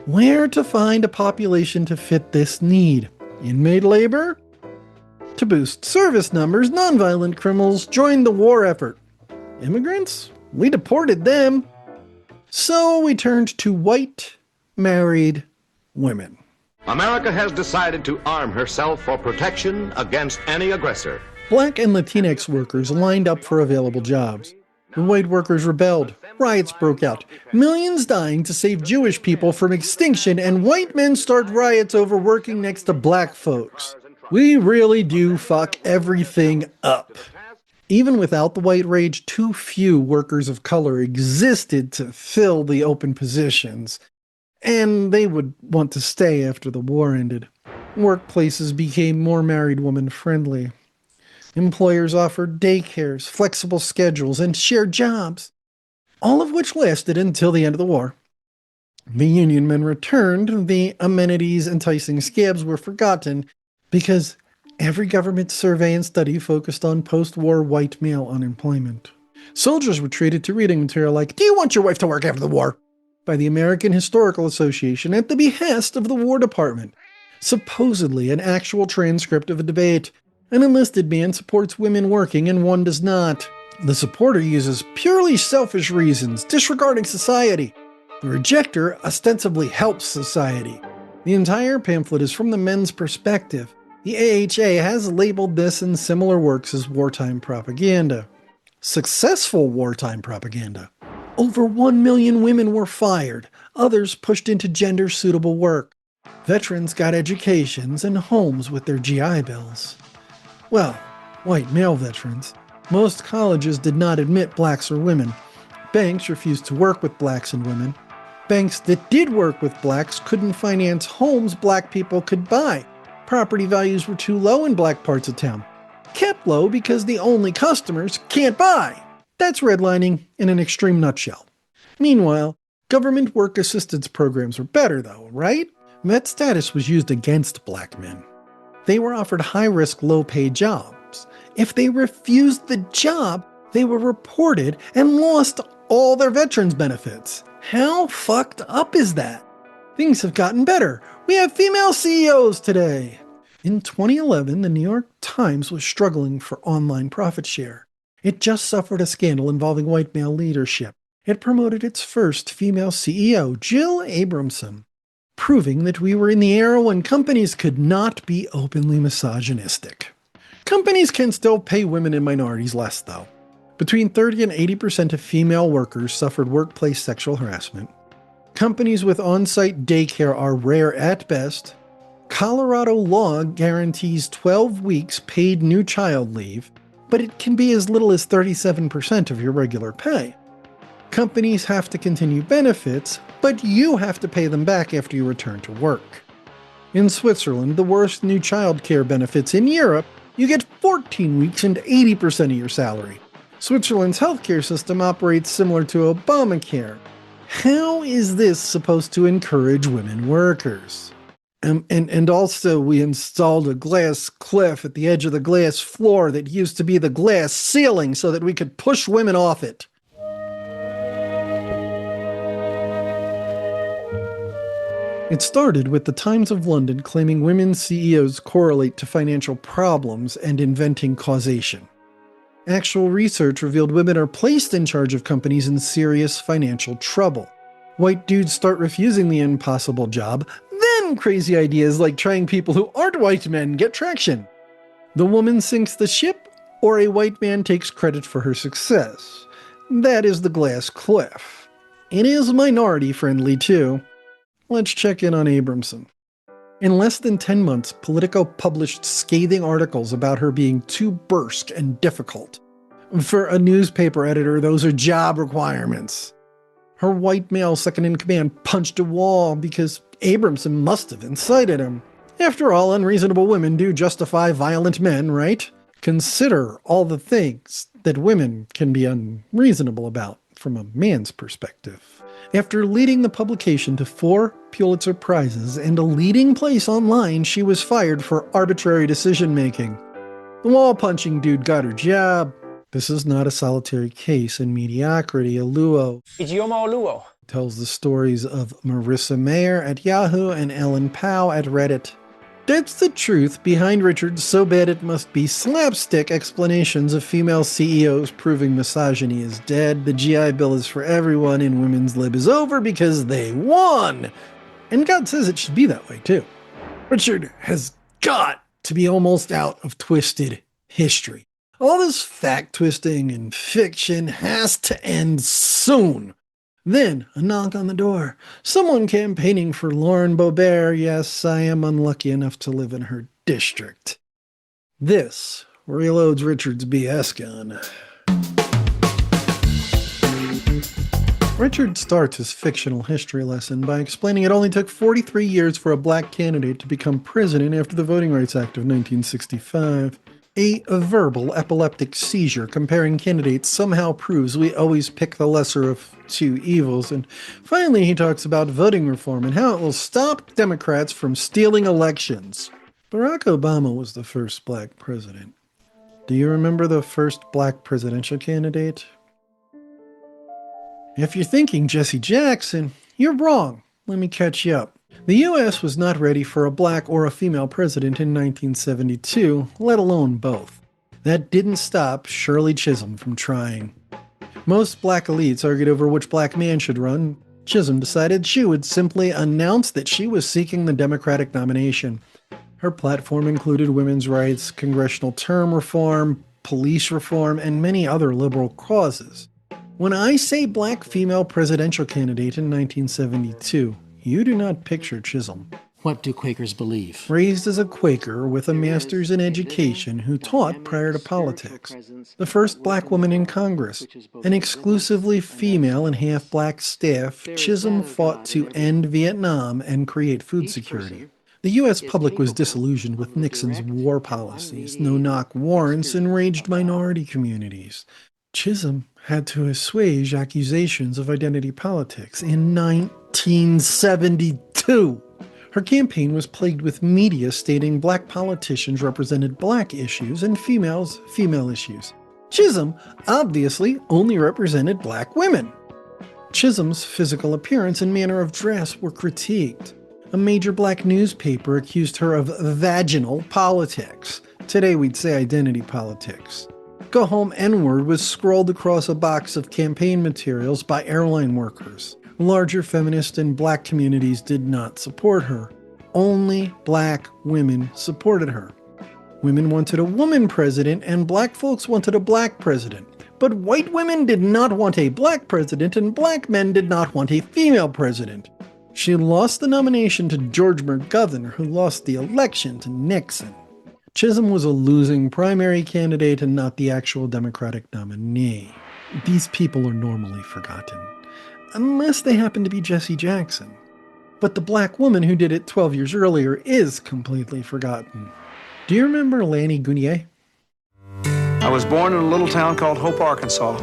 Where to find a population to fit this need? Inmate labor? To boost service numbers, nonviolent criminals joined the war effort. Immigrants? We deported them. So we turned to white, married women. America has decided to arm herself for protection against any aggressor. Black and Latinx workers lined up for available jobs. The white workers rebelled. Riots broke out. Millions dying to save Jewish people from extinction, and white men start riots over working next to black folks. We really do fuck everything up. Even without the white rage, too few workers of color existed to fill the open positions, and they would want to stay after the war ended. Workplaces became more married woman friendly. Employers offered daycares, flexible schedules, and shared jobs, all of which lasted until the end of the war. The Union men returned, the amenities enticing scabs were forgotten, because every government survey and study focused on post-war white male unemployment. Soldiers were treated to reading material like, "Do you want your wife to work after the war?" by the American Historical Association at the behest of the War Department. Supposedly an actual transcript of a debate. An enlisted man supports women working and one does not. The supporter uses purely selfish reasons, disregarding society. The rejecter ostensibly helps society. The entire pamphlet is from the men's perspective. The AHA has labeled this and similar works as wartime propaganda. Successful wartime propaganda. Over 1 million women were fired, others pushed into gender-suitable work. Veterans got educations and homes with their GI Bills. Well, white male veterans. Most colleges did not admit blacks or women. Banks refused to work with blacks and women. Banks that did work with blacks couldn't finance homes black people could buy. Property values were too low in black parts of town. Kept low because the only customers can't buy. That's redlining in an extreme nutshell. Meanwhile, government work assistance programs were better though, right? Vet status was used against black men. They were offered high-risk, low-paid jobs. If they refused the job, they were reported and lost all their veterans benefits. How fucked up is that? Things have gotten better. We have female CEOs today. In 2011, the New York Times was struggling for online profit share. It just suffered a scandal involving white male leadership. It promoted its first female CEO, Jill Abramson, proving that we were in the era when companies could not be openly misogynistic. Companies can still pay women and minorities less, though. Between 30 and 80% of female workers suffered workplace sexual harassment. Companies with on-site daycare are rare at best. Colorado law guarantees 12 weeks paid new child leave, but it can be as little as 37% of your regular pay. Companies have to continue benefits, but you have to pay them back after you return to work. In Switzerland, the worst new child care benefits in Europe, you get 14 weeks and 80% of your salary. Switzerland's healthcare system operates similar to Obamacare. How is this supposed to encourage women workers? And also, we installed a glass cliff at the edge of the glass floor that used to be the glass ceiling so that we could push women off it. It started with the Times of London claiming women CEOs correlate to financial problems and inventing causation. Actual research revealed women are placed in charge of companies in serious financial trouble. White dudes start refusing the impossible job, then crazy ideas like trying people who aren't white men get traction. The woman sinks the ship, or a white man takes credit for her success. That is the glass cliff. It is minority-friendly, too. Let's check in on Abramson. In less than 10 months, Politico published scathing articles about her being too brusque and difficult. For a newspaper editor, those are job requirements. Her white male second-in-command punched a wall because Abramson must have incited him. After all, unreasonable women do justify violent men, right? Consider all the things that women can be unreasonable about from a man's perspective. After leading the publication to 4 Pulitzer Prizes and a leading place online, she was fired for arbitrary decision-making. The wall-punching dude got her job. This is not a solitary case. In Mediocrity, Oluo Oluo tells the stories of Marissa Mayer at Yahoo and Ellen Pao at Reddit. That's the truth behind Richard's so bad it must be slapstick explanations of female CEOs proving misogyny is dead, the GI Bill is for everyone, and women's lib is over because they won! And God says it should be that way, too. Richard has got to be almost out of twisted history. All this fact-twisting and fiction has to end soon. Then, a knock on the door. Someone campaigning for Lauren Boebert. Yes, I am unlucky enough to live in her district. This reloads Richard's BS gun. Richard starts his fictional history lesson by explaining it only took 43 years for a black candidate to become president after the Voting Rights Act of 1965. A verbal epileptic seizure comparing candidates somehow proves we always pick the lesser of two evils. And finally, he talks about voting reform and how it will stop Democrats from stealing elections. Barack Obama was the first black president. Do you remember the first black presidential candidate? If you're thinking Jesse Jackson, you're wrong. Let me catch you up. The U.S. was not ready for a black or a female president in 1972, let alone both. That didn't stop Shirley Chisholm from trying. Most black elites argued over which black man should run. Chisholm decided she would simply announce that she was seeking the Democratic nomination. Her platform included women's rights, congressional term reform, police reform, and many other liberal causes. When I say black female presidential candidate in 1972, you do not picture Chisholm. What do Quakers believe? Raised as a Quaker with a master's in education who taught prior to politics, the first black woman in Congress, an exclusively female and half-black staff, Chisholm fought to end Vietnam and create food security. The U.S. public was disillusioned with Nixon's war policies, no-knock warrants, and enraged minority communities. Chisholm had to assuage accusations of identity politics in 1972. Her campaign was plagued with media stating black politicians represented black issues and females female issues. Chisholm obviously only represented black women. Chisholm's physical appearance and manner of dress were critiqued. A major black newspaper accused her of vaginal politics. Today we'd say identity politics. Go Home N-word was scrawled across a box of campaign materials by airline workers. Larger feminist and black communities did not support her. Only black women supported her. Women wanted a woman president and black folks wanted a black president. But white women did not want a black president and black men did not want a female president. She lost the nomination to George McGovern, who lost the election to Nixon. Chisholm was a losing primary candidate and not the actual Democratic nominee. These people are normally forgotten, unless they happen to be Jesse Jackson. But the black woman who did it 12 years earlier is completely forgotten. Do you remember Lanny Guinier? I was born in a little town called Hope, Arkansas,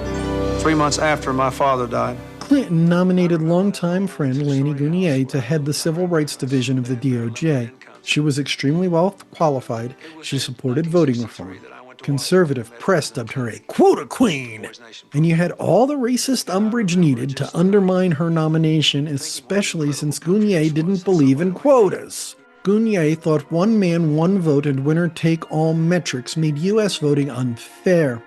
3 months after my father died. Clinton nominated longtime friend Lanny Guinier to head the Civil Rights Division of the DOJ. She was extremely well qualified. She supported voting reform. Conservative press dubbed her a quota queen. And you had all the racist umbrage needed to undermine her nomination, especially since Guinier didn't believe in quotas. Guinier thought one man, one vote and winner-take-all metrics made U.S. voting unfair.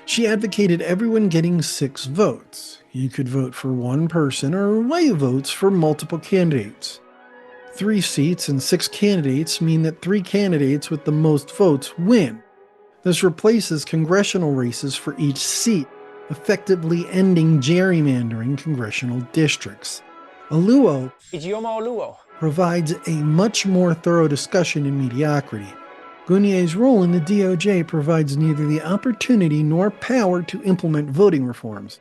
She advocated everyone getting 6 votes. You could vote for one person or weigh votes for multiple candidates. 3 seats and 6 candidates mean that 3 candidates with the most votes win. This replaces congressional races for each seat, effectively ending gerrymandering congressional districts. Oluo Ijeoma provides a much more thorough discussion in Mediocrity. Guinier's role in the DOJ provides neither the opportunity nor power to implement voting reforms.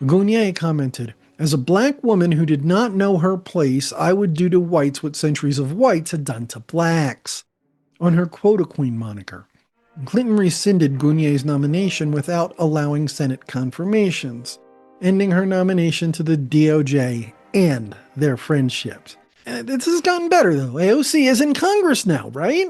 Guinier commented, "As a black woman who did not know her place, I would do to whites what centuries of whites had done to blacks," on her quota queen moniker. Clinton rescinded Guinier's nomination without allowing Senate confirmations, ending her nomination to the DOJ and their friendships. This has gotten better, though. AOC is in Congress now, right?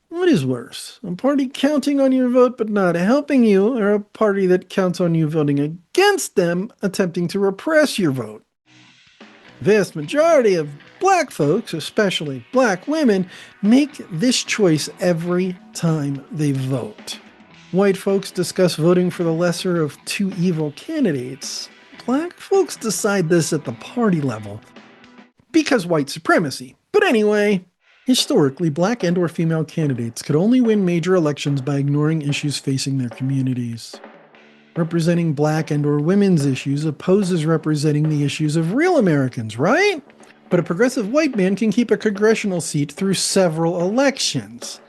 What is worse, a party counting on your vote but not helping you, or a party that counts on you voting against them, attempting to repress your vote? Vast majority of black folks, especially black women, make this choice every time they vote. White folks discuss voting for the lesser of 2 evil candidates. Black folks decide this at the party level because white supremacy. But anyway, historically, black and or female candidates could only win major elections by ignoring issues facing their communities. Representing black and or women's issues opposes representing the issues of real Americans, right? But a progressive white man can keep a congressional seat through several elections.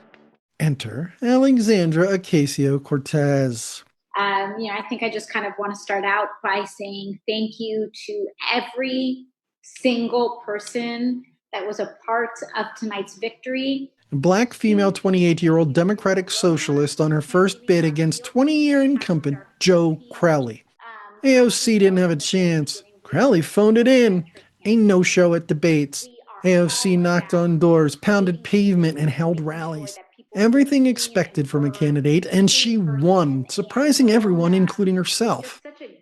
Enter Alexandra Ocasio-Cortez. I think I just kind of want to start out by saying thank you to every single person that was a part of tonight's victory. Black female 28-year-old Democratic socialist on her first bid against 20-year incumbent Joe Crowley. AOC didn't have a chance. Crowley phoned it in. A no-show at debates. AOC knocked on doors, pounded pavement, and held rallies. Everything expected from a candidate, and she won, surprising everyone, including herself.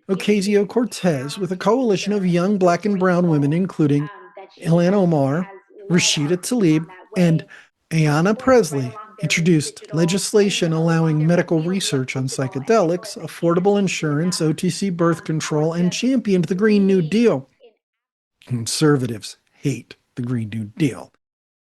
Ocasio-Cortez with a coalition of young black and brown women, including Ilhan Omar, Rashida Tlaib, and Ayanna Presley, introduced legislation allowing medical research on psychedelics, affordable insurance, OTC birth control, and championed the Green New Deal. Conservatives hate the Green New Deal.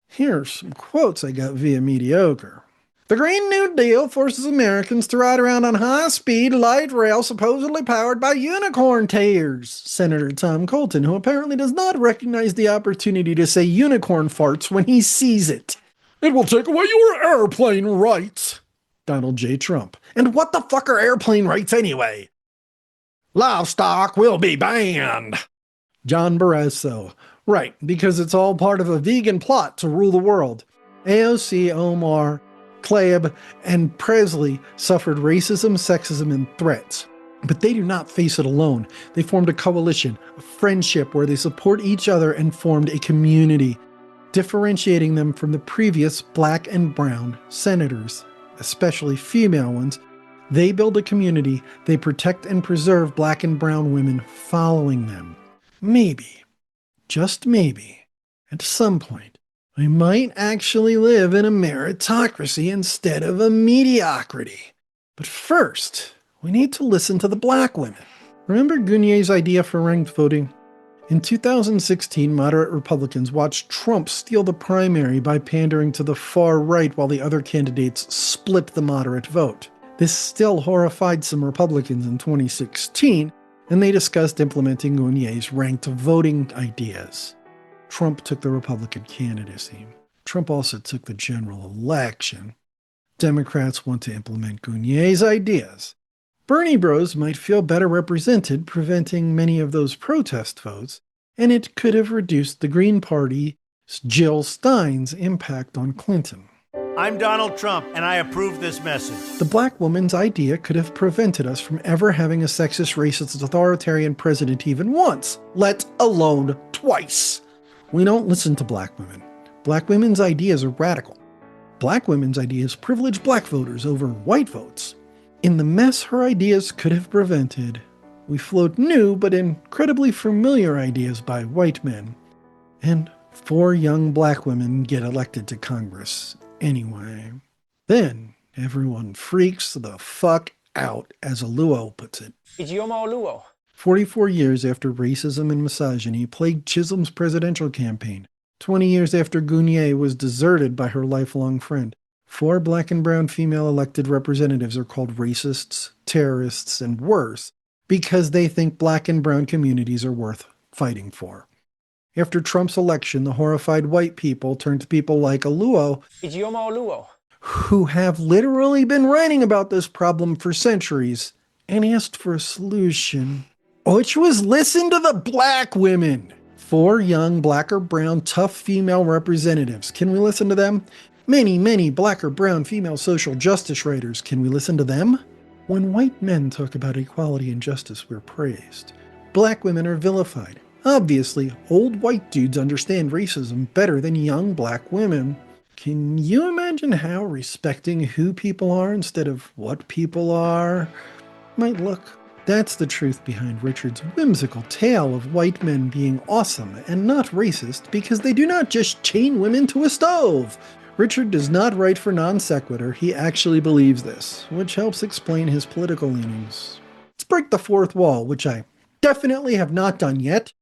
Here's some quotes I got via Mediocre. The Green New Deal forces Americans to ride around on high-speed light rail supposedly powered by unicorn tears, Senator Tom Colton, who apparently does not recognize the opportunity to say unicorn farts when he sees it. It will take away your airplane rights, Donald J. Trump. And what the fuck are airplane rights anyway? Livestock will be banned, John Barrasso. Right, because it's all part of a vegan plot to rule the world. AOC, Omar, Tlaib, and Presley suffered racism, sexism, and threats. But they do not face it alone. They formed a coalition, a friendship where they support each other and formed a community, differentiating them from the previous black and brown senators, especially female ones. They build a community. They protect and preserve black and brown women following them. Maybe, just maybe, at some point, we might actually live in a meritocracy instead of a mediocrity. But first, we need to listen to the black women. Remember Gounier's idea for ranked voting? In 2016, moderate Republicans watched Trump steal the primary by pandering to the far right while the other candidates split the moderate vote. This still horrified some Republicans in 2016, and they discussed implementing Gounier's ranked voting ideas. Trump took the Republican candidacy. Trump also took the general election. Democrats want to implement Gounier's ideas. Bernie bros might feel better represented, preventing many of those protest votes, and it could have reduced the Green Party's Jill Stein's impact on Clinton. I'm Donald Trump, and I approve this message. The black woman's idea could have prevented us from ever having a sexist, racist, authoritarian president even once, let alone twice. We don't listen to black women. Black women's ideas are radical. Black women's ideas privilege black voters over white votes. In the mess her ideas could have prevented, we float new but incredibly familiar ideas by white men. And 4 young black women get elected to Congress anyway. Then everyone freaks the fuck out, as Oluo puts it. Ijeoma Oluo. 44 years after racism and misogyny plagued Chisholm's presidential campaign, 20 years after Gounier was deserted by her lifelong friend, 4 black and brown female elected representatives are called racists, terrorists, and worse because they think black and brown communities are worth fighting for. After Trump's election, the horrified white people turned to people like Oluo, Ijeoma Oluo, who have literally been writing about this problem for centuries, and asked for a solution, which was listen to the black women. 4 young black or brown tough female representatives. Can we listen to them? Many black or brown female social justice writers. Can we listen to them? When white men talk about equality and justice, we're praised. Black women are vilified. Obviously, old white dudes understand racism better than young black women. Can you imagine how respecting who people are instead of what people are might look? That's the truth behind Richard's whimsical tale of white men being awesome and not racist because they do not just chain women to a stove. Richard does not write for non sequitur, he actually believes this, which helps explain his political leanings. Let's break the fourth wall, which I definitely have not done yet.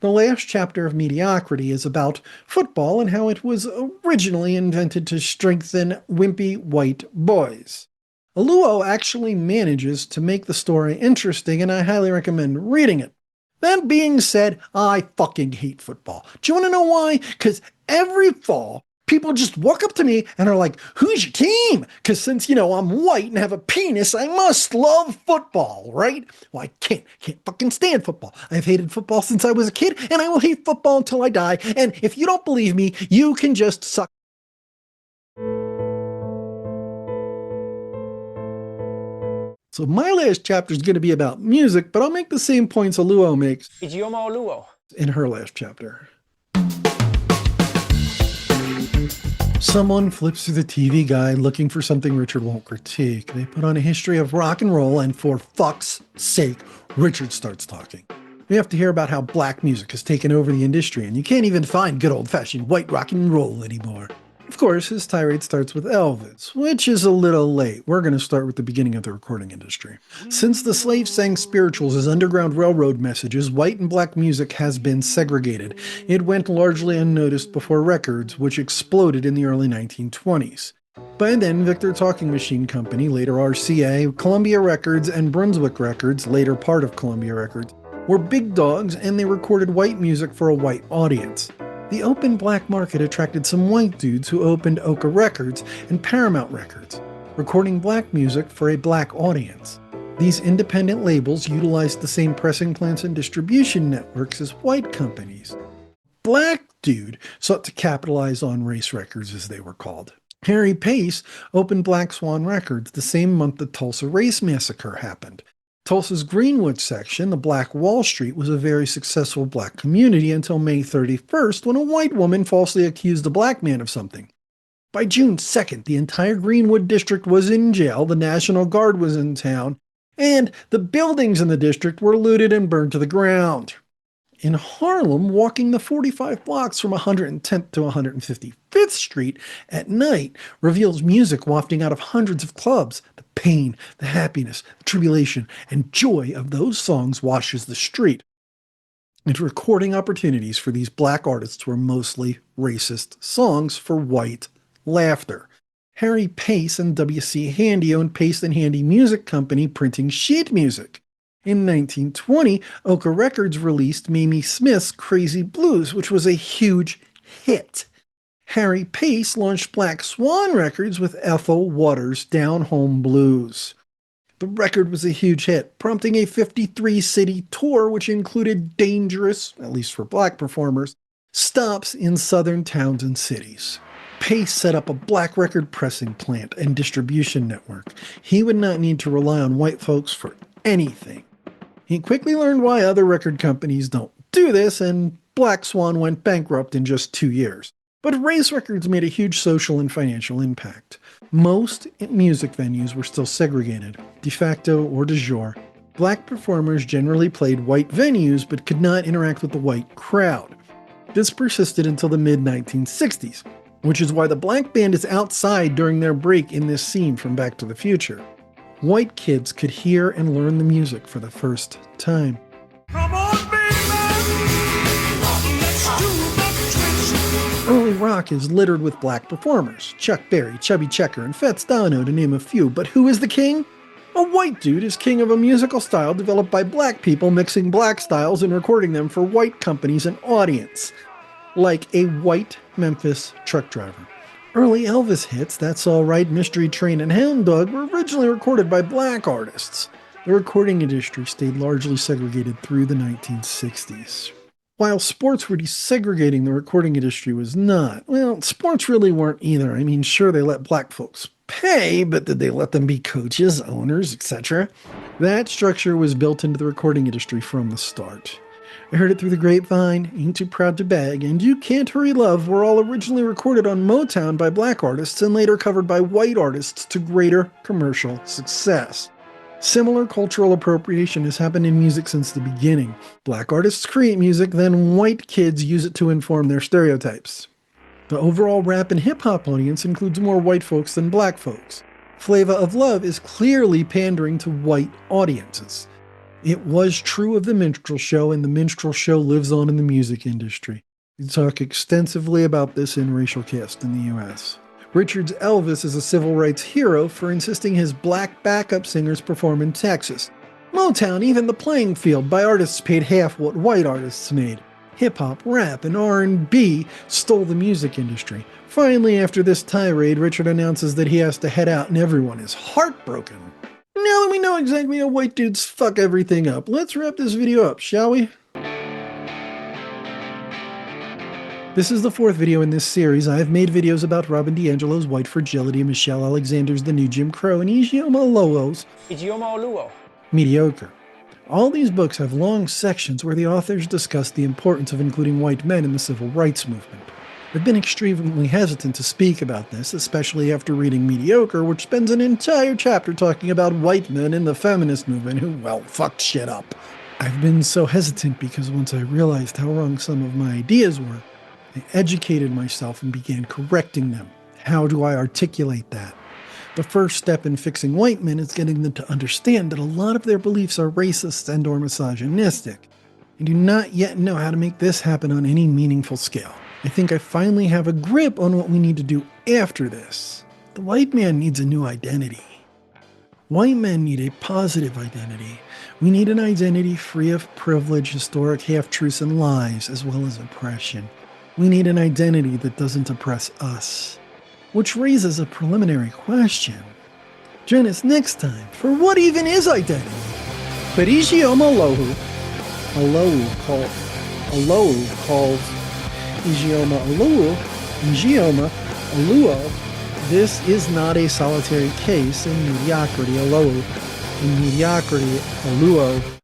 The last chapter of Mediocrity is about football and how it was originally invented to strengthen wimpy white boys. Oluo actually manages to make the story interesting, and I highly recommend reading it. That being said, I fucking hate football. Do you want to know why? Because every fall, people just walk up to me and are like, who's your team? Because since, I'm white and have a penis, I must love football, right? Well, I can't fucking stand football. I've hated football since I was a kid, and I will hate football until I die. And if you don't believe me, you can just suck. So my last chapter is going to be about music, but I'll make the same points Oluo makes Ijeoma Oluo in her last chapter. Someone flips through the TV guide looking for something Richard won't critique. They put on a history of rock and roll, and for fuck's sake, Richard starts talking. We have to hear about how black music has taken over the industry, and you can't even find good old-fashioned white rock and roll anymore. Of course, his tirade starts with Elvis, which is a little late. We're going to start with the beginning of the recording industry. Since the slaves sang spirituals as Underground Railroad messages, white and black music has been segregated. It went largely unnoticed before records, which exploded in the early 1920s. By then, Victor Talking Machine Company, later RCA, Columbia Records, and Brunswick Records, later part of Columbia Records, were big dogs, and they recorded white music for a white audience. The open black market attracted some white dudes who opened Oka Records and Paramount Records, recording black music for a black audience. These independent labels utilized the same pressing plants and distribution networks as white companies. Black dude sought to capitalize on race records, as they were called. Harry Pace opened Black Swan Records the same month the Tulsa Race Massacre happened. Tulsa's Greenwood section, the Black Wall Street, was a very successful black community until May 31st, when a white woman falsely accused a black man of something. By June 2nd, the entire Greenwood district was in jail, the National Guard was in town, and the buildings in the district were looted and burned to the ground. In Harlem, walking the 45 blocks from 110th to 155th Street at night reveals music wafting out of hundreds of clubs. The pain, the happiness, the tribulation, and joy of those songs washes the street. And recording opportunities for these black artists were mostly racist songs for white laughter. Harry Pace and W.C. Handy owned Pace and Handy Music Company, printing sheet music. In 1920, Oka Records released Mamie Smith's Crazy Blues, which was a huge hit. Harry Pace launched Black Swan Records with Ethel Waters' Down Home Blues. The record was a huge hit, prompting a 53-city tour which included dangerous, at least for black performers, stops in southern towns and cities. Pace set up a black record pressing plant and distribution network. He would not need to rely on white folks for anything. He quickly learned why other record companies don't do this, and Black Swan went bankrupt in just 2 years. But race records made a huge social and financial impact. Most music venues were still segregated, de facto or de jure. Black performers generally played white venues but could not interact with the white crowd. This persisted until the mid-1960s, which is why the black band is outside during their break in this scene from Back to the Future. White kids could hear and learn the music for the first time. Early rock is littered with black performers, Chuck Berry, Chubby Checker, and Fats Domino to name a few, but who is the king? A white dude is king of a musical style developed by black people mixing black styles and recording them for white companies and audience, like a white Memphis truck driver. Early Elvis hits, That's Alright, Mystery Train, and Hound Dog, were originally recorded by black artists. The recording industry stayed largely segregated through the 1960s. While sports were desegregating, the recording industry was not. Well, sports really weren't either. I mean, sure, they let black folks pay, but did they let them be coaches, owners, etc.? That structure was built into the recording industry from the start. I heard it through the grapevine, Ain't Too Proud to Beg, and You Can't Hurry Love were all originally recorded on Motown by black artists and later covered by white artists to greater commercial success. Similar cultural appropriation has happened in music since the beginning. Black artists create music, then white kids use it to inform their stereotypes. The overall rap and hip-hop audience includes more white folks than black folks. Flava of Love is clearly pandering to white audiences. It was true of the minstrel show, and the minstrel show lives on in the music industry. We talk extensively about this in Racial Cast in the US. Richard's Elvis is a civil rights hero for insisting his black backup singers perform in Texas. Motown evened the playing field by artists paid half what white artists made. Hip-hop, rap, and R&B stole the music industry. Finally, after this tirade, Richard announces that he has to head out and everyone is heartbroken. Now that we know exactly how white dudes fuck everything up, let's wrap this video up, shall we? This is the fourth video in this series. I have made videos about Robin DiAngelo's White Fragility, Michelle Alexander's The New Jim Crow, and Ijeoma Oluo's Oluo. Mediocre. All these books have long sections where the authors discuss the importance of including white men in the civil rights movement. I've been extremely hesitant to speak about this, especially after reading Mediocre, which spends an entire chapter talking about white men in the feminist movement who, well, fucked shit up. I've been so hesitant because once I realized how wrong some of my ideas were, I educated myself and began correcting them. How do I articulate that? The first step in fixing white men is getting them to understand that a lot of their beliefs are racist and or misogynistic. I do not yet know how to make this happen on any meaningful scale. I think I finally have a grip on what we need to do after this. The white man needs a new identity. White men need a positive identity. We need an identity free of privilege, historic half-truths, and lies, as well as oppression. We need an identity that doesn't oppress us. Which raises a preliminary question. Join us next time for what even is identity? But Ijeoma Oluo calls Ijeoma Oluo. This is not a solitary case in mediocrity. In mediocrity, Oluo